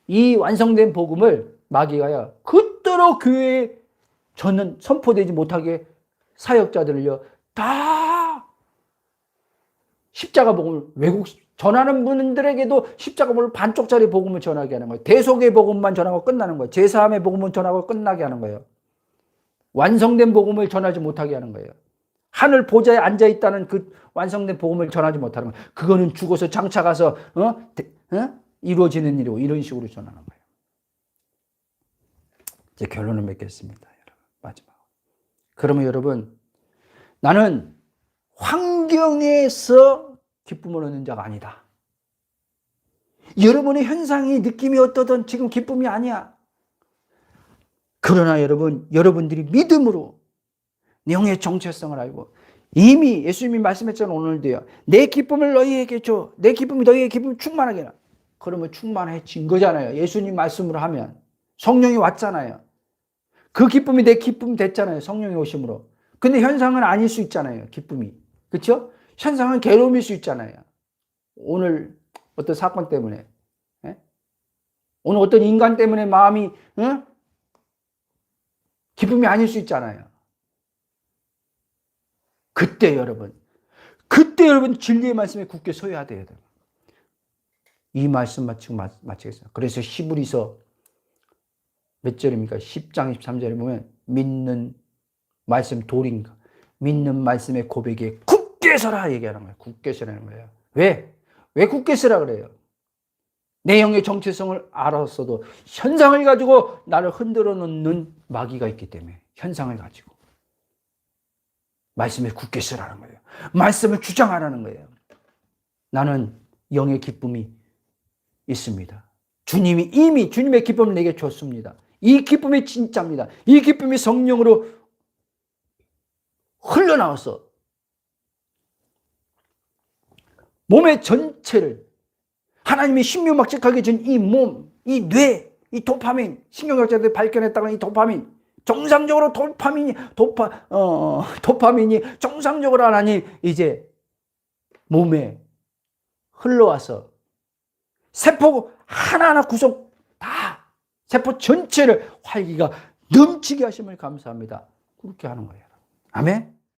이 완성된 복음을 마귀가요 그토록 교회에 저는 선포되지 못하게 사역자들을요 다 십자가 복음을 외국 전하는 분들에게도 십자가 복음을 반쪽짜리 복음을 전하게 하는 거예요. 대속의 복음만 전하고 끝나는 거예요. 제사함의 복음을 전하고 끝나게 하는 거예요. 완성된 복음을 전하지 못하게 하는 거예요. 하늘 보좌에 앉아 있다는 그 완성된 복음을 전하지 못하는 거예요. 그거는 죽어서 장차 가서 이루어지는 일이고, 이런 식으로 전하는 거예요. 이제 결론을 맺겠습니다, 여러분. 마지막. 그러면 여러분, 나는 환경에서 기쁨을 얻는 자가 아니다. 여러분의 현상이 느낌이 어떠든 지금 기쁨이 아니야. 그러나 여러분, 여러분들이 믿음으로 영의 정체성을 알고, 이미 예수님이 말씀했잖아요. 오늘도요. 내 기쁨을 너희에게 줘. 내 기쁨이 너희의 기쁨을 충만하게 해라. 그러면 충만해진 거잖아요. 예수님 말씀으로 하면. 성령이 왔잖아요. 그 기쁨이 내 기쁨 됐잖아요. 성령이 오심으로. 근데 현상은 아닐 수 있잖아요. 기쁨이. 그렇죠? 현상은 괴로움일 수 있잖아요. 오늘 어떤 사건 때문에, 예? 오늘 어떤 인간 때문에 마음이 기쁨이 아닐 수 있잖아요. 그때 여러분 진리의 말씀에 굳게 서야 돼요. 이 말씀 마치겠습니다. 그래서 히브리서 몇 절입니까? 10장 13절에 보면 믿는 말씀 돌인가, 믿는 말씀의 고백에 굳게 서라 얘기하는 거예요. 굳게 서라는 거예요. 왜 굳게 서라 그래요? 내 영의 정체성을 알았어도 현상을 가지고 나를 흔들어 놓는 마귀가 있기 때문에, 현상을 가지고 말씀에 굳게 서라는 거예요. 말씀을 주장하라는 거예요. 나는 영의 기쁨이 있습니다. 주님이 이미 주님의 기쁨을 내게 줬습니다. 이 기쁨이 진짜입니다. 이 기쁨이 성령으로 흘러나와서 몸의 전체를, 하나님이 신묘막측하게 준 이 몸, 이 뇌, 이 도파민, 신경학자들이 발견했다는 이 도파민, 정상적으로 도파민이 정상적으로 하나님 이제 몸에 흘러와서 세포 하나하나 구성 다, 세포 전체를 활기가 넘치게 하심을 감사합니다. 그렇게 하는 거예요. 아멘.